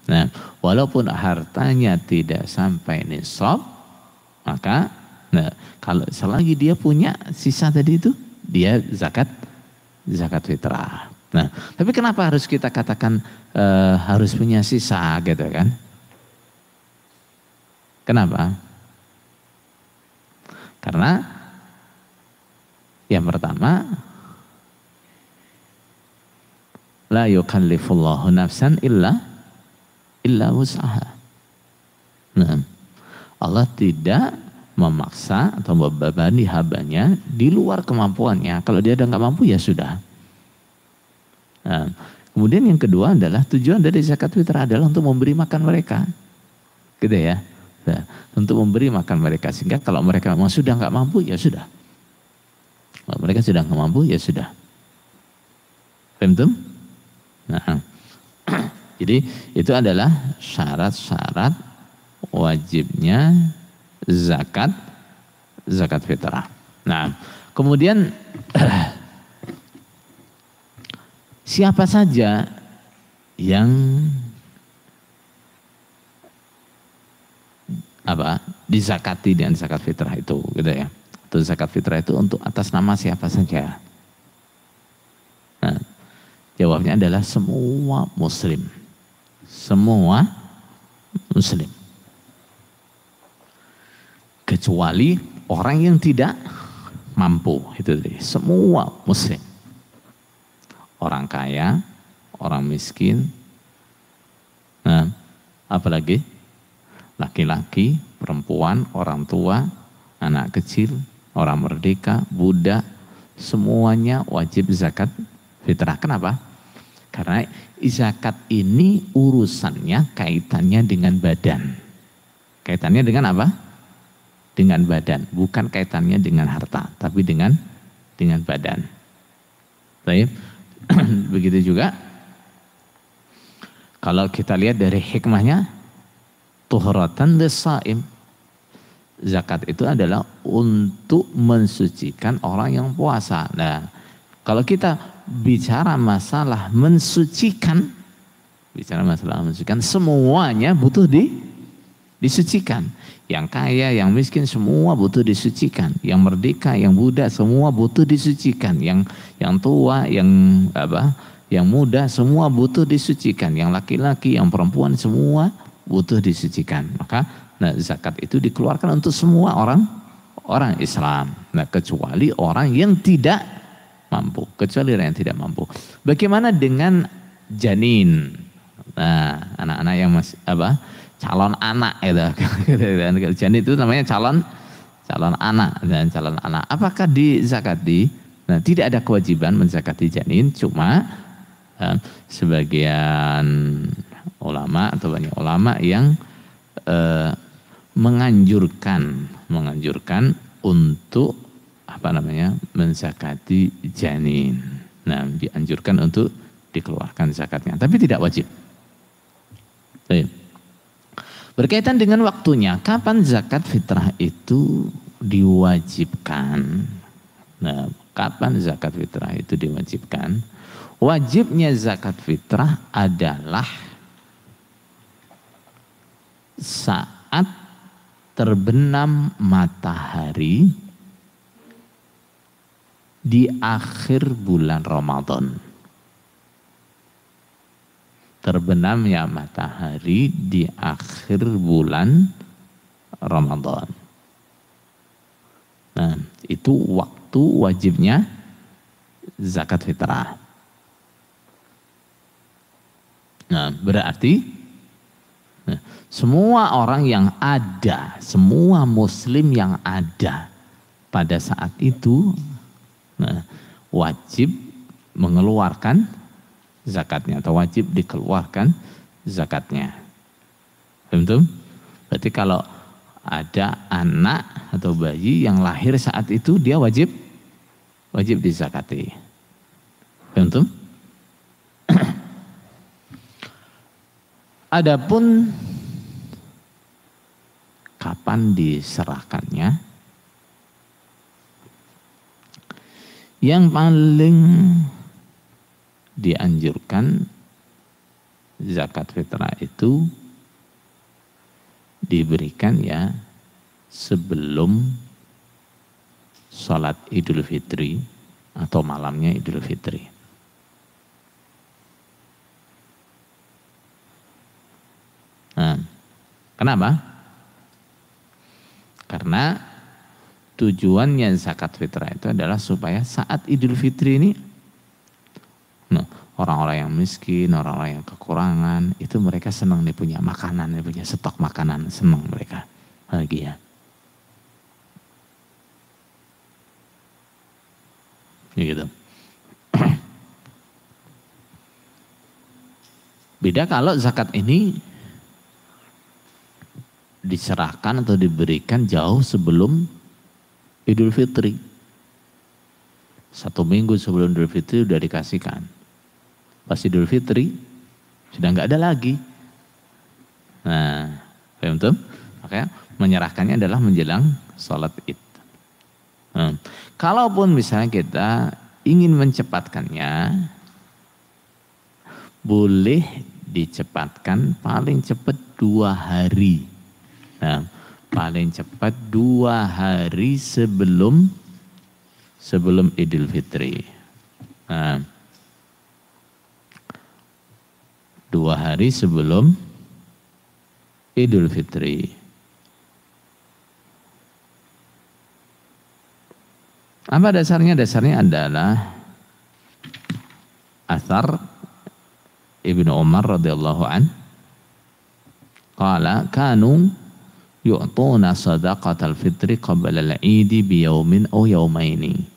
Nah, walaupun hartanya tidak sampai nisab, maka kalau selagi dia punya sisa tadi itu, dia zakat fitrah. Nah, tapi kenapa harus kita katakan harus punya sisa gitu kan? Kenapa? Karena yang pertama, la yukallifullahu nafsan illa wus'aha. Nah, Allah tidak memaksa atau membebani hambanya di luar kemampuannya. Kalau dia udah nggak mampu ya sudah. Nah, kemudian yang kedua adalah tujuan dari zakat fitrah adalah untuk memberi makan mereka, gitu ya. Nah, untuk memberi makan mereka sehingga kalau mereka memang sudah nggak mampu ya sudah. Kalau mereka sudah nggak mampu ya sudah. Paham? Nah, jadi itu adalah syarat-syarat wajibnya zakat fitrah. Nah, kemudian siapa saja yang dizakati dengan zakat fitrah itu, gitu ya. Atau zakat fitrah itu untuk atas nama siapa saja? Nah, jawabnya adalah semua muslim. Semua muslim. Kecuali orang yang tidak mampu, itu tadi. Semua muslim. Orang kaya, orang miskin. Nah, apalagi laki-laki, perempuan, orang tua, anak kecil, orang merdeka, budak, semuanya wajib zakat fitrah. Kenapa? Karena zakat ini urusannya kaitannya dengan badan. Kaitannya dengan apa? dengan badan, bukan kaitannya dengan harta, tapi dengan badan. Baik. Begitu juga kalau kita lihat dari hikmahnya, tuhratan lis-shaim. Zakat itu adalah untuk mensucikan orang yang puasa. Nah, kalau kita bicara masalah mensucikan, semuanya butuh disucikan. Yang kaya, yang miskin semua butuh disucikan. Yang merdeka, yang budak semua butuh disucikan. Yang tua, yang muda semua butuh disucikan. Yang laki-laki, yang perempuan semua butuh disucikan. Maka zakat itu dikeluarkan untuk semua orang Islam. Nah, kecuali orang yang tidak mampu. Bagaimana dengan janin? Nah, anak-anak yang masih calon anak itu. Janin itu namanya calon anak dan calon anak. Apakah dizakati? Nah, tidak ada kewajiban menzakati janin, cuma sebagian ulama atau banyak ulama yang menganjurkan untuk menzakati janin. Nah, dianjurkan untuk dikeluarkan zakatnya, tapi tidak wajib. Baik. Berkaitan dengan waktunya, kapan zakat fitrah itu diwajibkan? Nah, kapan zakat fitrah itu diwajibkan? Wajibnya zakat fitrah adalah saat terbenam matahari di akhir bulan Ramadan. Terbenamnya matahari di akhir bulan Ramadan. Nah, itu waktu wajibnya zakat fitrah. Nah, berarti semua orang yang ada, semua muslim yang ada pada saat itu wajib mengeluarkan zakatnya atau wajib dikeluarkan zakatnya. Betul? Berarti kalau ada anak atau bayi yang lahir saat itu dia wajib dizakati. Betul? Adapun kapan diserahkannya? Yang paling dianjurkan zakat fitrah itu diberikan ya sebelum sholat Idul Fitri atau malamnya Idul Fitri. Nah, kenapa? Karena tujuannya zakat fitrah itu adalah supaya saat Idul Fitri ini orang-orang yang miskin, orang-orang yang kekurangan, itu mereka senang nih punya makanan, punya stok makanan, senang mereka, bahagia. Gitu. Beda kalau zakat ini diserahkan atau diberikan jauh sebelum Idul Fitri. 1 minggu sebelum Idul Fitri udah dikasihkan. Pas Idul Fitri sudah nggak ada lagi. Nah, betul? Makanya menyerahkannya adalah menjelang sholat Id. Kalaupun misalnya kita ingin mencepatkannya, boleh dicepatkan paling cepat 2 hari. Nah, paling cepat 2 hari sebelum Idul Fitri. Nah, 2 hari sebelum Idul Fitri. Apa dasarnya? Dasarnya adalah athar Ibnu Umar radhiyallahu an. Qala kanu yu'tuna sadaqatal fitri qabla al-'id bi yaumin aw yaumaini.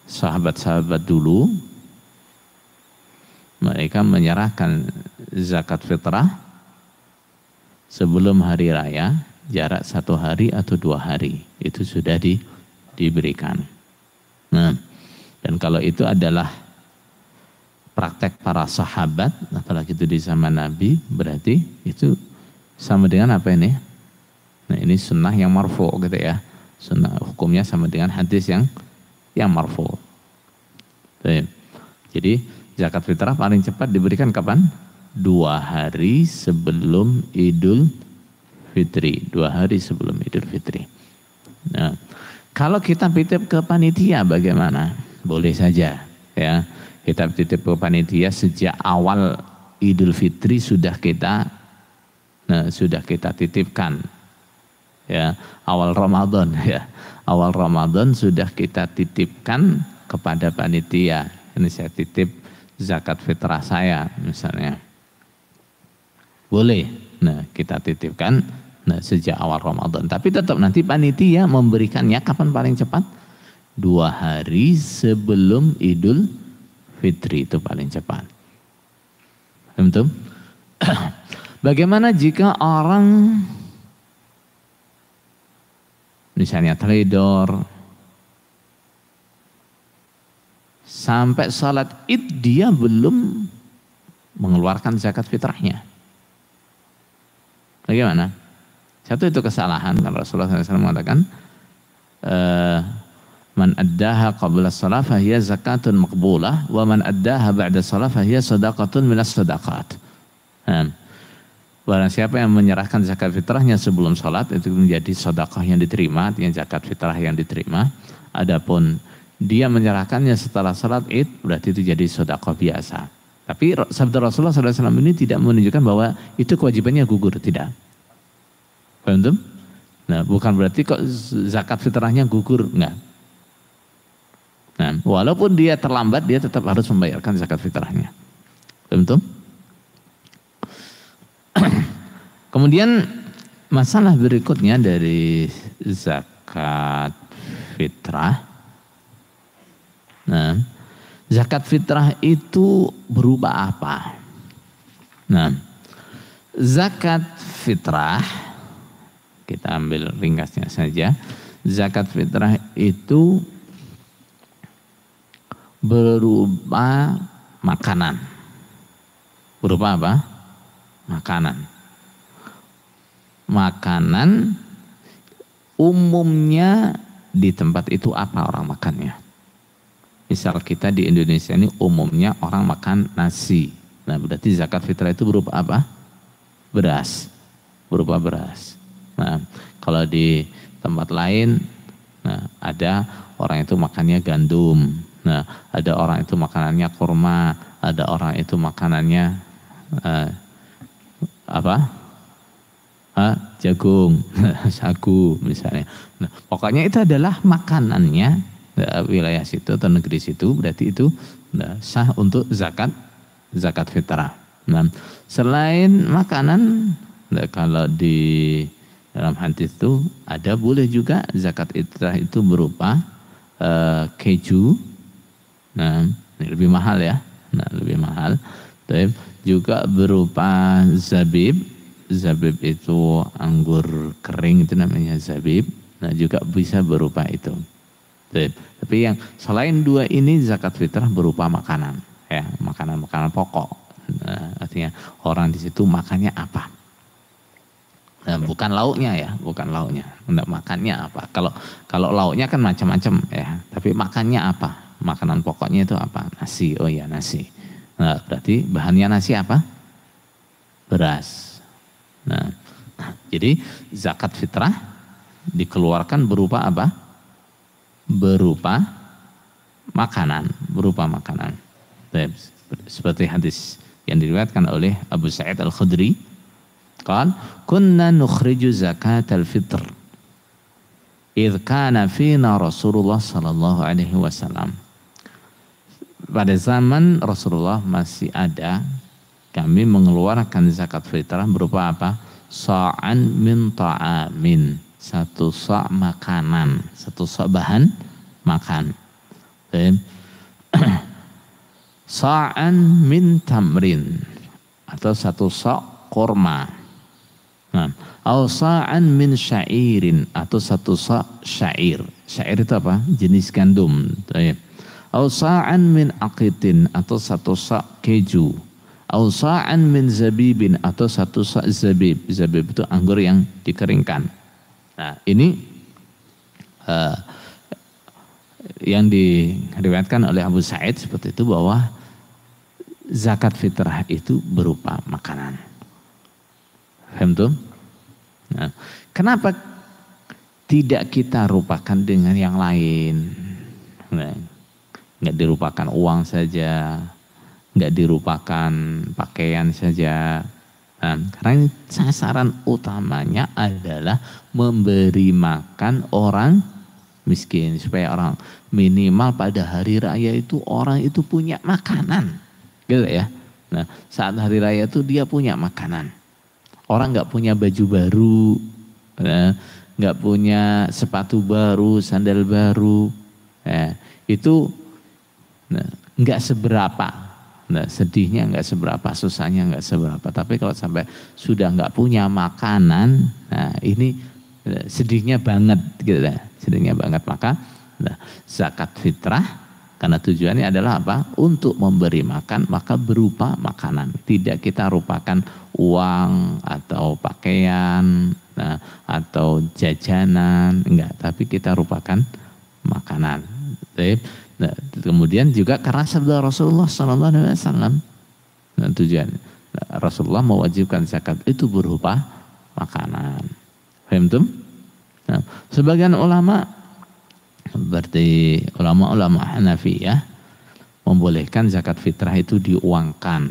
Sahabat-sahabat dulu mereka menyerahkan zakat fitrah sebelum hari raya jarak 1 hari atau 2 hari itu sudah diberikan. Nah, dan kalau itu adalah praktek para sahabat, apalagi itu di zaman Nabi, berarti itu sama dengan apa ini? Nah, ini sunnah yang marfu gitu ya. Sunnah hukumnya sama dengan hadis yang marfu. Jadi zakat fitrah paling cepat diberikan kapan? 2 hari sebelum Idul Fitri. 2 hari sebelum Idul Fitri. Nah, kalau kita titip ke panitia bagaimana? Boleh saja ya. Kita titip ke panitia sejak awal Idul Fitri sudah kita titipkan. Ya, awal Ramadan ya. Awal Ramadan sudah kita titipkan kepada panitia. Ini saya titip zakat fitrah saya misalnya. Boleh. Nah, kita titipkan sejak awal Ramadan. Tapi tetap nanti panitia memberikannya kapan paling cepat? 2 hari sebelum Idul Fitri itu paling cepat. Betul? Bagaimana jika orang misalnya trader sampai salat Id dia belum mengeluarkan zakat fitrahnya? Bagaimana? Satu itu kesalahan, karena Rasulullah SAW mengatakan man addaha qabla shalah fahiya zakatun maqbulah wa man addaha ba'da shalah fahiya sadaqatun minas sadaqat. Barang siapa yang menyerahkan zakat fitrahnya sebelum salat itu menjadi sedekah yang diterima, artinya zakat fitrah yang diterima. Adapun dia menyerahkannya setelah salat Id berarti itu jadi sedekah biasa. Tapi sabda Rasulullah SAW ini tidak menunjukkan bahwa itu kewajibannya gugur, tidak. Paham? Nah, bukan berarti kok zakat fitrahnya gugur, enggak. Nah, walaupun dia terlambat dia tetap harus membayarkan zakat fitrahnya. Paham? Kemudian masalah berikutnya dari zakat fitrah. Nah, zakat fitrah itu berupa apa? Nah, zakat fitrah kita ambil ringkasnya saja. Zakat fitrah itu berupa makanan. Berupa apa? Makanan. Makanan umumnya di tempat itu apa orang makannya? Misal kita di Indonesia ini umumnya orang makan nasi. Nah, berarti zakat fitrah itu berupa apa? Beras. Berupa beras. Nah, kalau di tempat lain ada orang itu makannya gandum. Nah, ada orang itu makanannya kurma, ada orang itu makanannya jagung, sagu misalnya. Nah, pokoknya itu adalah makanannya wilayah situ atau negeri situ, berarti itu sah untuk zakat fitrah. Nah, selain makanan, kalau di dalam hadis itu ada boleh juga zakat fitrah itu berupa keju. Nah, ini lebih mahal ya. Nah, lebih mahal. Tapi juga berupa zabib. Zabib itu anggur kering, itu namanya zabib. Nah, juga bisa berupa itu. Tapi yang selain 2 ini zakat fitrah berupa makanan, ya, makanan pokok. Nah, artinya orang di situ makannya apa? Nah, bukan lauknya ya, bukan lauknya. Nah, makannya apa? Kalau lauknya kan macam-macam ya, tapi makannya apa? Makanan pokoknya itu apa? Nasi. Oh ya, nasi. Nah, berarti bahannya nasi apa? Beras. Nah, jadi zakat fitrah dikeluarkan berupa apa? Berupa makanan, Seperti hadis yang diriwayatkan oleh Abu Sa'id Al-Khudri, qala kunna nukhriju zakat al-fitr idh kana fina Rasulullah sallallahu alaihi wasallam. Pada zaman Rasulullah masih ada, kami mengeluarkan zakat fitrah berupa apa? Sa'an min ta'amin. 1 sa' makanan. 1 sa' bahan makan. Sa'an min tamrin. Atau 1 sa' kurma. Nah, au sa'an min sya'irin atau satu sa' syair. Syair itu apa? Jenis gandum. Au sa'an min aqitin atau satu sa' keju. Au sa'an min zabibin atau satu sa' zabib. Zabib itu anggur yang dikeringkan. Nah, ini yang diriwayatkan oleh Abu Sa'id seperti itu, bahwa zakat fitrah itu berupa makanan. Paham tuh? Nah, kenapa tidak kita rupakan dengan yang lain? Nah, nggak dirupakan uang saja, nggak dirupakan pakaian saja. Nah, karena sasaran utamanya adalah memberi makan orang miskin, supaya orang minimal pada hari raya itu orang itu punya makanan, gitu ya. Nah, saat hari raya itu dia punya makanan. Orang nggak punya baju baru, nggak punya sepatu baru, sandal baru, itu nggak seberapa. Nah, sedihnya nggak seberapa, susahnya nggak seberapa. Tapi kalau sampai sudah nggak punya makanan, nah ini sedihnya banget, gitu ya. Sedihnya banget. Maka zakat fitrah, karena tujuannya adalah apa? Untuk memberi makan, maka berupa makanan. Tidak kita rupakan uang atau pakaian, atau jajanan, enggak. Tapi kita rupakan makanan. Nah, kemudian juga karena sabda Rasulullah SAW, tujuan Rasulullah mewajibkan zakat itu berupa makanan. Paham tuh? Nah, sebagian ulama, berarti ulama-ulama Hanafiyah, membolehkan zakat fitrah itu diuangkan.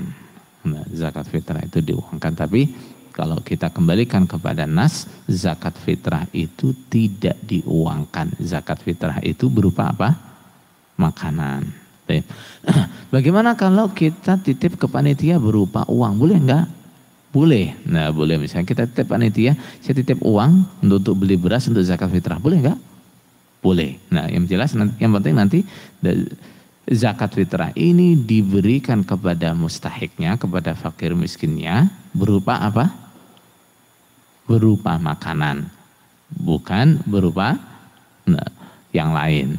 Nah, zakat fitrah itu diuangkan. Tapi kalau kita kembalikan kepada nas, zakat fitrah itu tidak diuangkan. Zakat fitrah itu berupa apa? Makanan. Bagaimana kalau kita titip ke panitia berupa uang? Boleh enggak? Boleh. Nah, boleh. Misalnya kita titip panitia, saya titip uang untuk beli beras untuk zakat fitrah. Boleh enggak? Boleh. Nah, yang jelas, yang penting nanti zakat fitrah ini diberikan kepada mustahiknya, kepada fakir miskinnya, berupa apa? Berupa makanan, bukan berupa yang lain.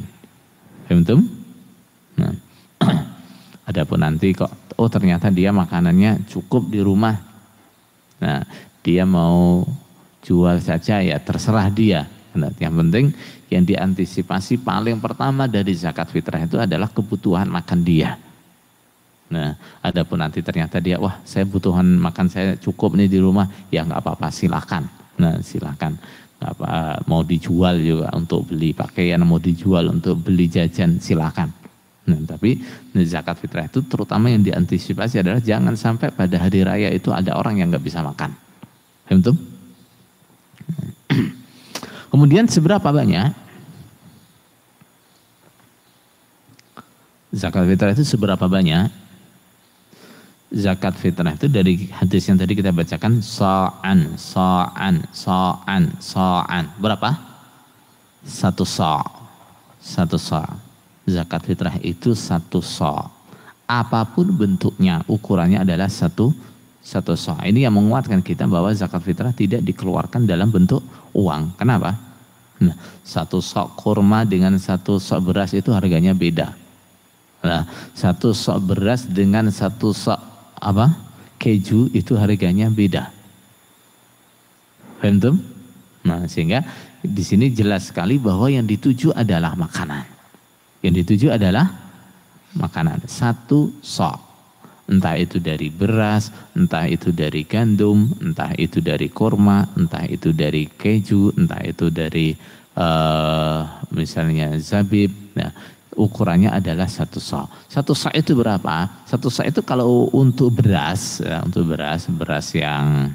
Paham? Nah, adapun nanti kok, oh ternyata dia makanannya cukup di rumah. Nah, dia mau jual saja, ya terserah dia. Nah, yang penting yang diantisipasi paling pertama dari zakat fitrah itu adalah kebutuhan makan dia. Nah, adapun nanti ternyata dia, wah saya butuhan makan saya cukup nih di rumah, ya nggak apa-apa, silakan. Nah, silakan. Nggak apa, mau dijual juga untuk beli pakaian, mau dijual untuk beli jajan, silakan. Nah, tapi zakat fitrah itu terutama yang diantisipasi adalah jangan sampai pada hari raya itu ada orang yang nggak bisa makan. Paham? Kemudian seberapa banyak zakat fitrah itu, seberapa banyak? Zakat fitrah itu dari hadis yang tadi kita bacakan, sa'an. Berapa? Satu sa'. Zakat fitrah itu satu sa'. Apapun bentuknya, ukurannya adalah satu sa'. Ini yang menguatkan kita bahwa zakat fitrah tidak dikeluarkan dalam bentuk uang. Kenapa? Nah, satu sa' kurma dengan satu sa' beras itu harganya beda. Nah, satu sa' beras dengan satu sa' keju itu harganya beda. Paham? Nah, sehingga di sini jelas sekali bahwa yang dituju adalah makanan. Yang dituju adalah makanan. Satu sa'. Entah itu dari beras, entah itu dari gandum, entah itu dari kurma, entah itu dari keju, entah itu dari misalnya zabib. Nah, ukurannya adalah satu sa'. Satu sa' itu berapa? Satu sa' itu kalau untuk beras, ya, untuk beras yang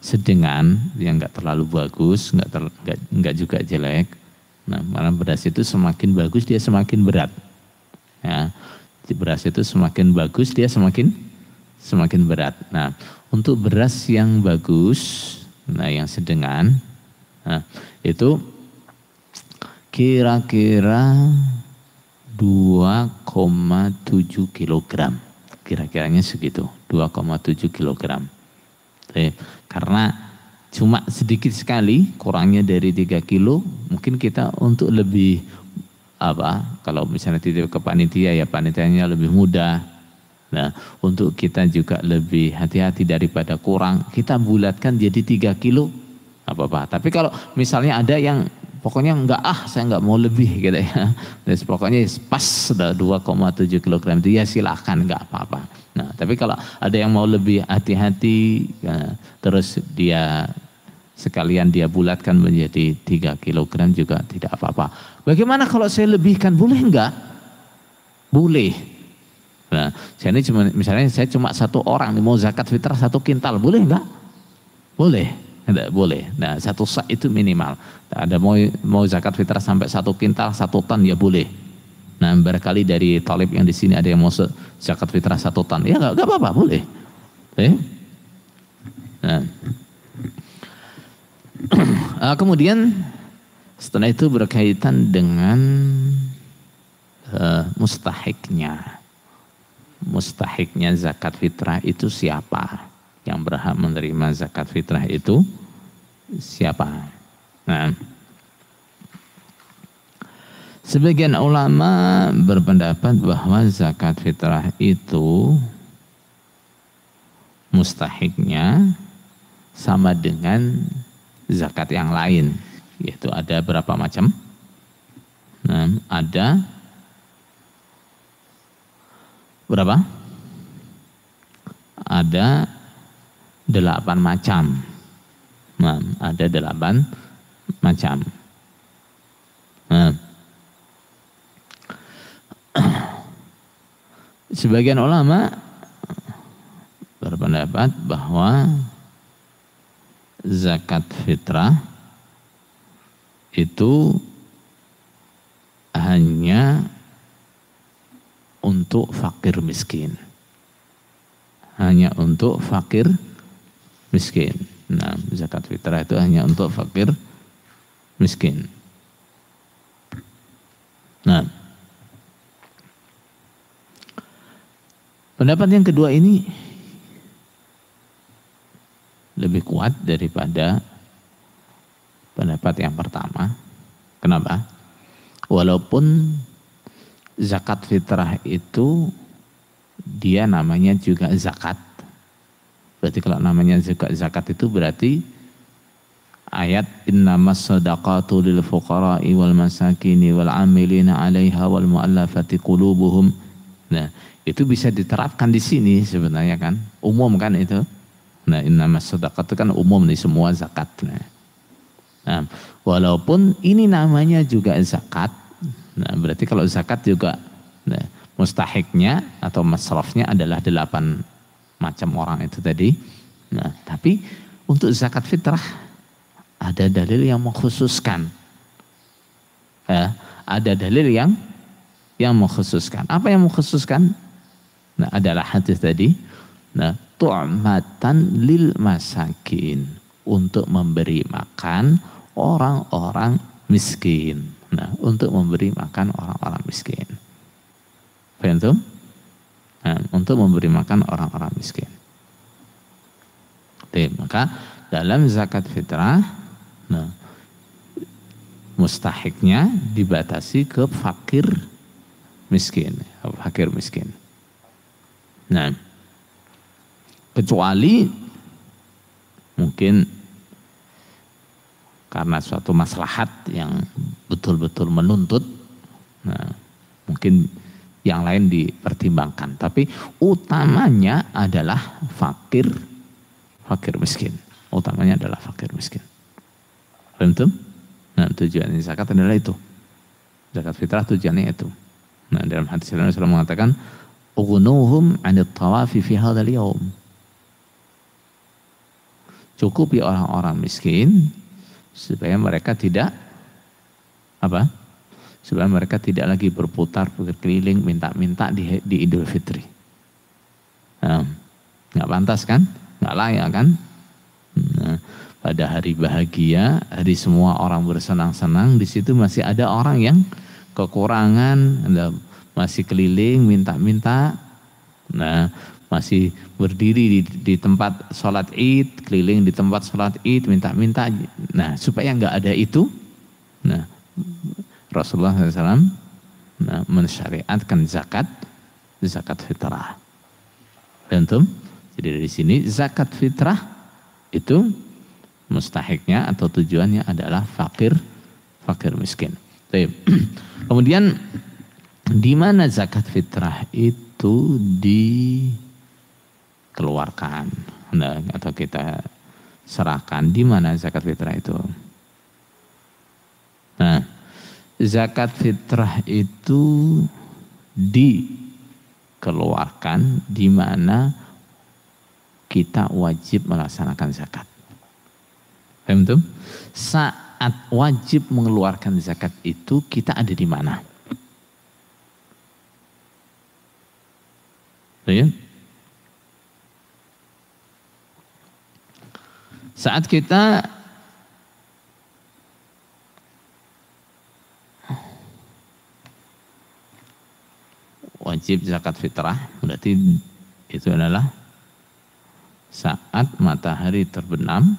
sedengan, yang nggak terlalu bagus, nggak juga jelek. Nah, karena beras itu semakin bagus dia semakin berat. Ya, beras itu semakin bagus dia semakin berat. Nah, untuk beras yang bagus, nah yang sedengan, nah, itu kira-kira 2,7 kilogram. Kira-kiranya segitu, 2,7 kilogram. Karena cuma sedikit sekali kurangnya dari 3 kilo, mungkin kita untuk lebih kalau misalnya titip ke panitia ya panitianya lebih mudah. Nah, untuk kita juga lebih hati-hati daripada kurang, kita bulatkan jadi 3 kilo apa-apa. Tapi kalau misalnya ada yang pokoknya saya enggak mau lebih gitu ya. Terus pokoknya pas sudah 2,7 kilogram itu ya silakan, enggak apa-apa. Nah, tapi kalau ada yang mau lebih hati-hati ya, terus dia sekalian dia bulatkan menjadi 3 kilogram juga tidak apa-apa. Bagaimana kalau saya lebihkan, boleh enggak? Boleh. Nah, misalnya saya cuma 1 orang mau zakat fitrah 1 kintal, boleh enggak? Boleh. Tidak boleh. Nah, 1 sak itu minimal. Ada mau zakat fitrah sampai 1 kintal, 1 ton ya boleh. Nah, barangkali dari talib yang di sini ada yang mau zakat fitrah 1 ton, ya enggak apa-apa, boleh. Nah. Kemudian setelah itu berkaitan dengan mustahiknya zakat fitrah itu siapa? Yang berhak menerima zakat fitrah itu siapa? Nah, sebagian ulama berpendapat bahwa zakat fitrah itu mustahiknya sama dengan zakat yang lain, yaitu ada berapa macam? Nah, ada berapa? Ada 8 macam. Nah, ada 8 macam. Nah, sebagian ulama berpendapat bahwa zakat fitrah itu hanya untuk fakir miskin. Hanya untuk fakir miskin. Nah, zakat fitrah itu hanya untuk fakir miskin. Nah, pendapat yang kedua ini lebih kuat daripada pendapat yang pertama. Kenapa? Walaupun zakat fitrah itu dia namanya juga zakat. Berarti kalau namanya zakat itu berarti ayat innamas shadaqatu lil fuqara'i wal masakini wal 'amilina 'alaiha wal mu'allafati qulubuhum. Nah, itu bisa diterapkan di sini sebenarnya kan, umum kan itu. Nah, innamas shadaqatu kan umum nih semua zakat. Nah, walaupun ini namanya juga zakat, nah berarti kalau zakat juga mustahiknya atau masrafnya adalah 8 macam orang itu tadi. Nah, tapi untuk zakat fitrah ada dalil yang mengkhususkan. Ada dalil yang mengkhususkan. Apa yang mengkhususkan? Nah, adalah hadis tadi. Nah, tu'matan lil masakin, untuk memberi makan orang-orang miskin. Nah, untuk memberi makan orang-orang miskin. Paham? Nah, untuk memberi makan orang-orang miskin. Oke, maka dalam zakat fitrah, nah, mustahiknya dibatasi ke fakir miskin. Fakir miskin. Nah, kecuali mungkin karena suatu maslahat yang betul-betul menuntut, nah, mungkin yang lain dipertimbangkan, tapi utamanya adalah fakir miskin. Utamanya adalah fakir miskin. Paham? Nah, tujuan zakat adalah itu. Zakat fitrah tujuannya itu. Nah, dalam hadis Rasulullah mengatakan, "Ughnuhum 'anit tawafi fi hadzal yaum." Cukupi orang-orang miskin supaya mereka tidak supaya mereka tidak lagi berputar berkeliling minta-minta di Idul Fitri. Nah, nggak pantas kan? Nggak layak kan? Nah, pada hari bahagia, hari semua orang bersenang-senang, di situ masih ada orang yang kekurangan, masih keliling minta-minta. Nah, masih berdiri di tempat sholat id, keliling di tempat sholat id, minta-minta. Nah, supaya nggak ada itu, nah Rasulullah SAW mensyariatkan zakat fitrah. Tentu, jadi dari sini zakat fitrah itu mustahiknya atau tujuannya adalah fakir miskin. Kemudian di mana zakat fitrah itu dikeluarkan, nah, atau kita serahkan, di mana zakat fitrah itu? Nah, zakat fitrah itu dikeluarkan di mana kita wajib melaksanakan zakat. Paham tuh? Saat wajib mengeluarkan zakat itu kita ada di mana? Ya? Saat kita wajib zakat fitrah, berarti itu adalah saat matahari terbenam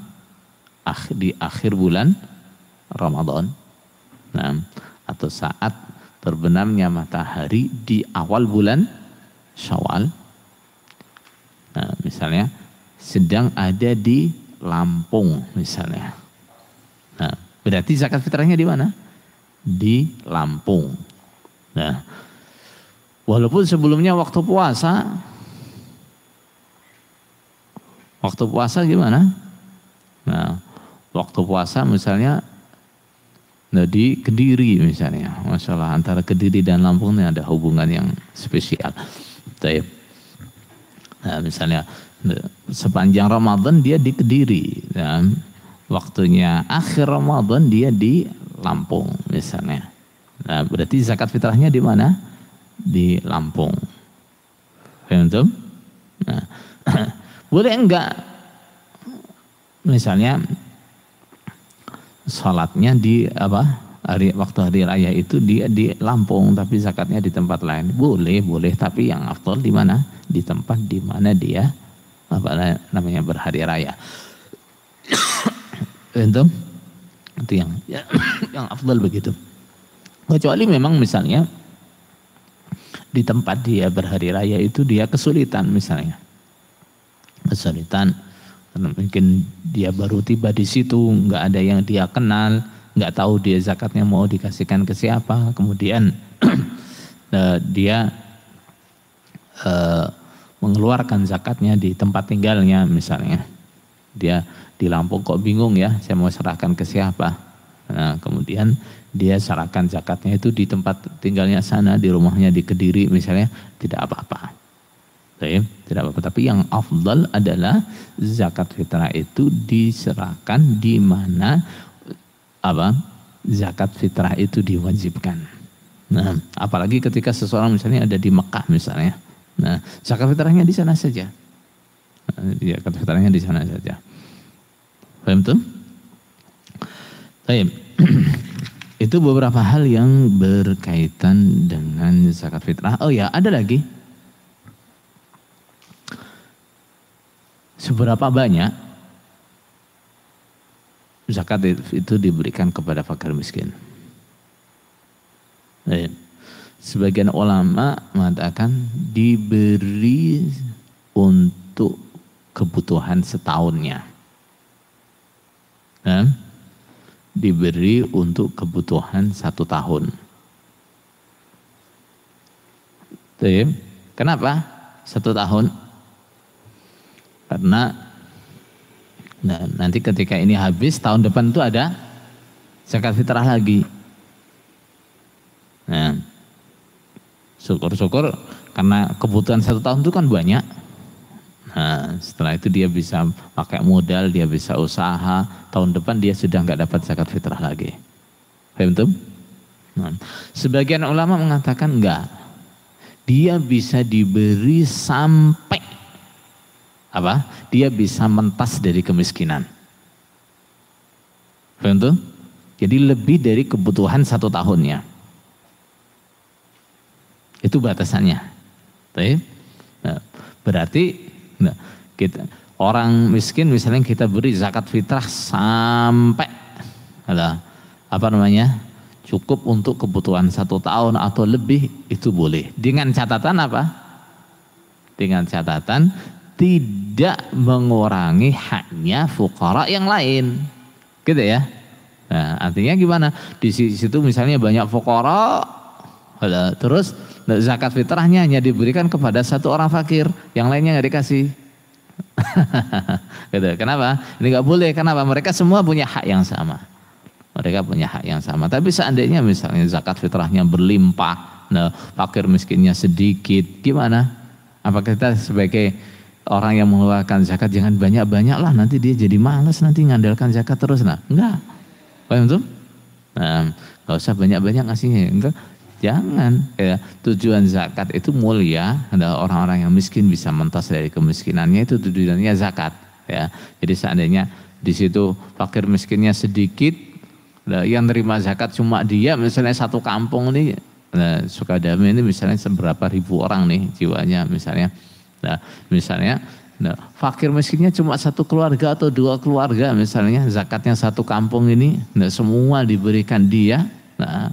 di akhir bulan Ramadan. Nah, atau saat terbenamnya matahari di awal bulan Syawal. Nah, misalnya sedang ada di Lampung misalnya. Nah, berarti zakat fitrahnya di mana? Di Lampung. Nah, walaupun sebelumnya waktu puasa gimana? Nah, waktu puasa misalnya di Kediri misalnya. Masalah antara Kediri dan Lampung ini ada hubungan yang spesial. Nah, misalnya sepanjang Ramadan dia di Kediri. Dan waktunya akhir Ramadan dia di Lampung misalnya. Nah, berarti zakat fitrahnya di mana? Di Lampung. Paham? Nah, boleh enggak misalnya salatnya di waktu hari raya itu dia di Lampung tapi zakatnya di tempat lain? Boleh, tapi yang afdal di mana? Di tempat di mana dia berhari raya. Itu yang afdal begitu. Kecuali memang misalnya di tempat dia berhari raya itu dia kesulitan misalnya. Kesulitan karena mungkin dia baru tiba di situ, nggak ada yang dia kenal, nggak tahu dia zakatnya mau dikasihkan ke siapa, kemudian dia mengeluarkan zakatnya di tempat tinggalnya misalnya. Dia di Lampung kok bingung ya, saya mau serahkan ke siapa. Nah, kemudian dia serahkan zakatnya itu di tempat tinggalnya sana, di rumahnya di Kediri misalnya, tidak apa-apa. Tidak apa-apa, tapi yang afdal adalah zakat fitrah itu diserahkan di mana zakat fitrah itu diwajibkan. Nah, apalagi ketika seseorang misalnya ada di Mekah misalnya. Nah, zakat fitrahnya di sana saja. Zakat fitrahnya di sana saja. Paham tuh? Baik. Itu beberapa hal yang berkaitan dengan zakat fitrah. Oh ya, ada lagi. Seberapa banyak zakat itu diberikan kepada fakir miskin? Sebagian ulama mengatakan diberi untuk kebutuhan setahunnya. Diberi untuk kebutuhan 1 tahun. Kenapa 1 tahun? Karena nanti ketika ini habis, tahun depan itu ada zakat fitrah lagi. Nah, syukur-syukur karena kebutuhan 1 tahun itu kan banyak. Nah, setelah itu dia bisa pakai modal, dia bisa usaha, tahun depan dia sudah nggak dapat zakat fitrah lagi. Paham tuh? Nah, sebagian ulama mengatakan enggak. Dia bisa diberi sampai dia bisa mentas dari kemiskinan. Paham tuh? Jadi lebih dari kebutuhan 1 tahunnya. Itu batasannya. Nah, Berarti nah, kita orang miskin misalnya kita beri zakat fitrah sampai apa namanya cukup untuk kebutuhan 1 tahun atau lebih, itu boleh. Dengan catatan apa? Dengan catatan tidak mengurangi haknya fuqara yang lain, gitu ya. Nah, artinya gimana? Di situ misalnya banyak fuqara, terus zakat fitrahnya hanya diberikan kepada 1 orang fakir, yang lainnya nggak dikasih. Gitu. Kenapa? Ini nggak boleh. Kenapa? Mereka semua punya hak yang sama. Mereka punya hak yang sama. Tapi seandainya misalnya zakat fitrahnya berlimpah, nah fakir miskinnya sedikit, gimana? Apakah kita sebagai orang yang mengeluarkan zakat jangan banyak-banyak lah, nanti dia jadi malas nanti ngandalkan zakat terus? Nah, enggak. Paham tuh? Nah, nggak usah banyak-banyak ngasihnya. Enggak. Jangan. Ya, tujuan zakat itu mulia, adalah orang-orang yang miskin bisa mentas dari kemiskinannya, itu tujuannya zakat. Ya, jadi seandainya di situ fakir miskinnya sedikit, yang nerima zakat cuma dia, misalnya 1 kampung ini, nah, Sukadami ini misalnya seberapa ribu orang nih jiwanya misalnya. Nah, misalnya fakir miskinnya cuma 1 keluarga atau 2 keluarga misalnya, zakatnya 1 kampung ini, nah, semua diberikan dia. Nah,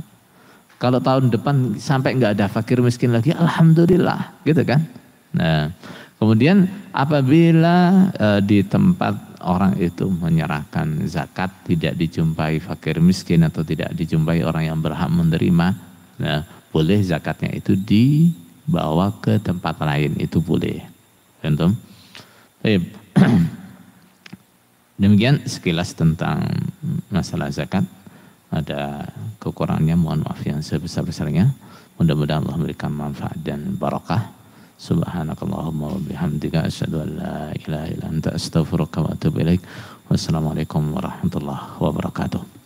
kalau tahun depan sampai nggak ada fakir miskin lagi, alhamdulillah, gitu kan. Nah, kemudian apabila di tempat orang itu menyerahkan zakat tidak dijumpai fakir miskin atau tidak dijumpai orang yang berhak menerima, nah, boleh zakatnya itu dibawa ke tempat lain, itu boleh. Tentu. Demikian sekilas tentang masalah zakat. Ada kekurangannya, mohon maaf yang sebesar-besarnya. Mudah-mudahan Allah memberikan manfaat dan barakah. Subhanakallahumma wa bihamdika asyhadu an la ilaha illa anta astaghfiruka wa atubu ilaik. Wassalamualaikum warahmatullahi wabarakatuh.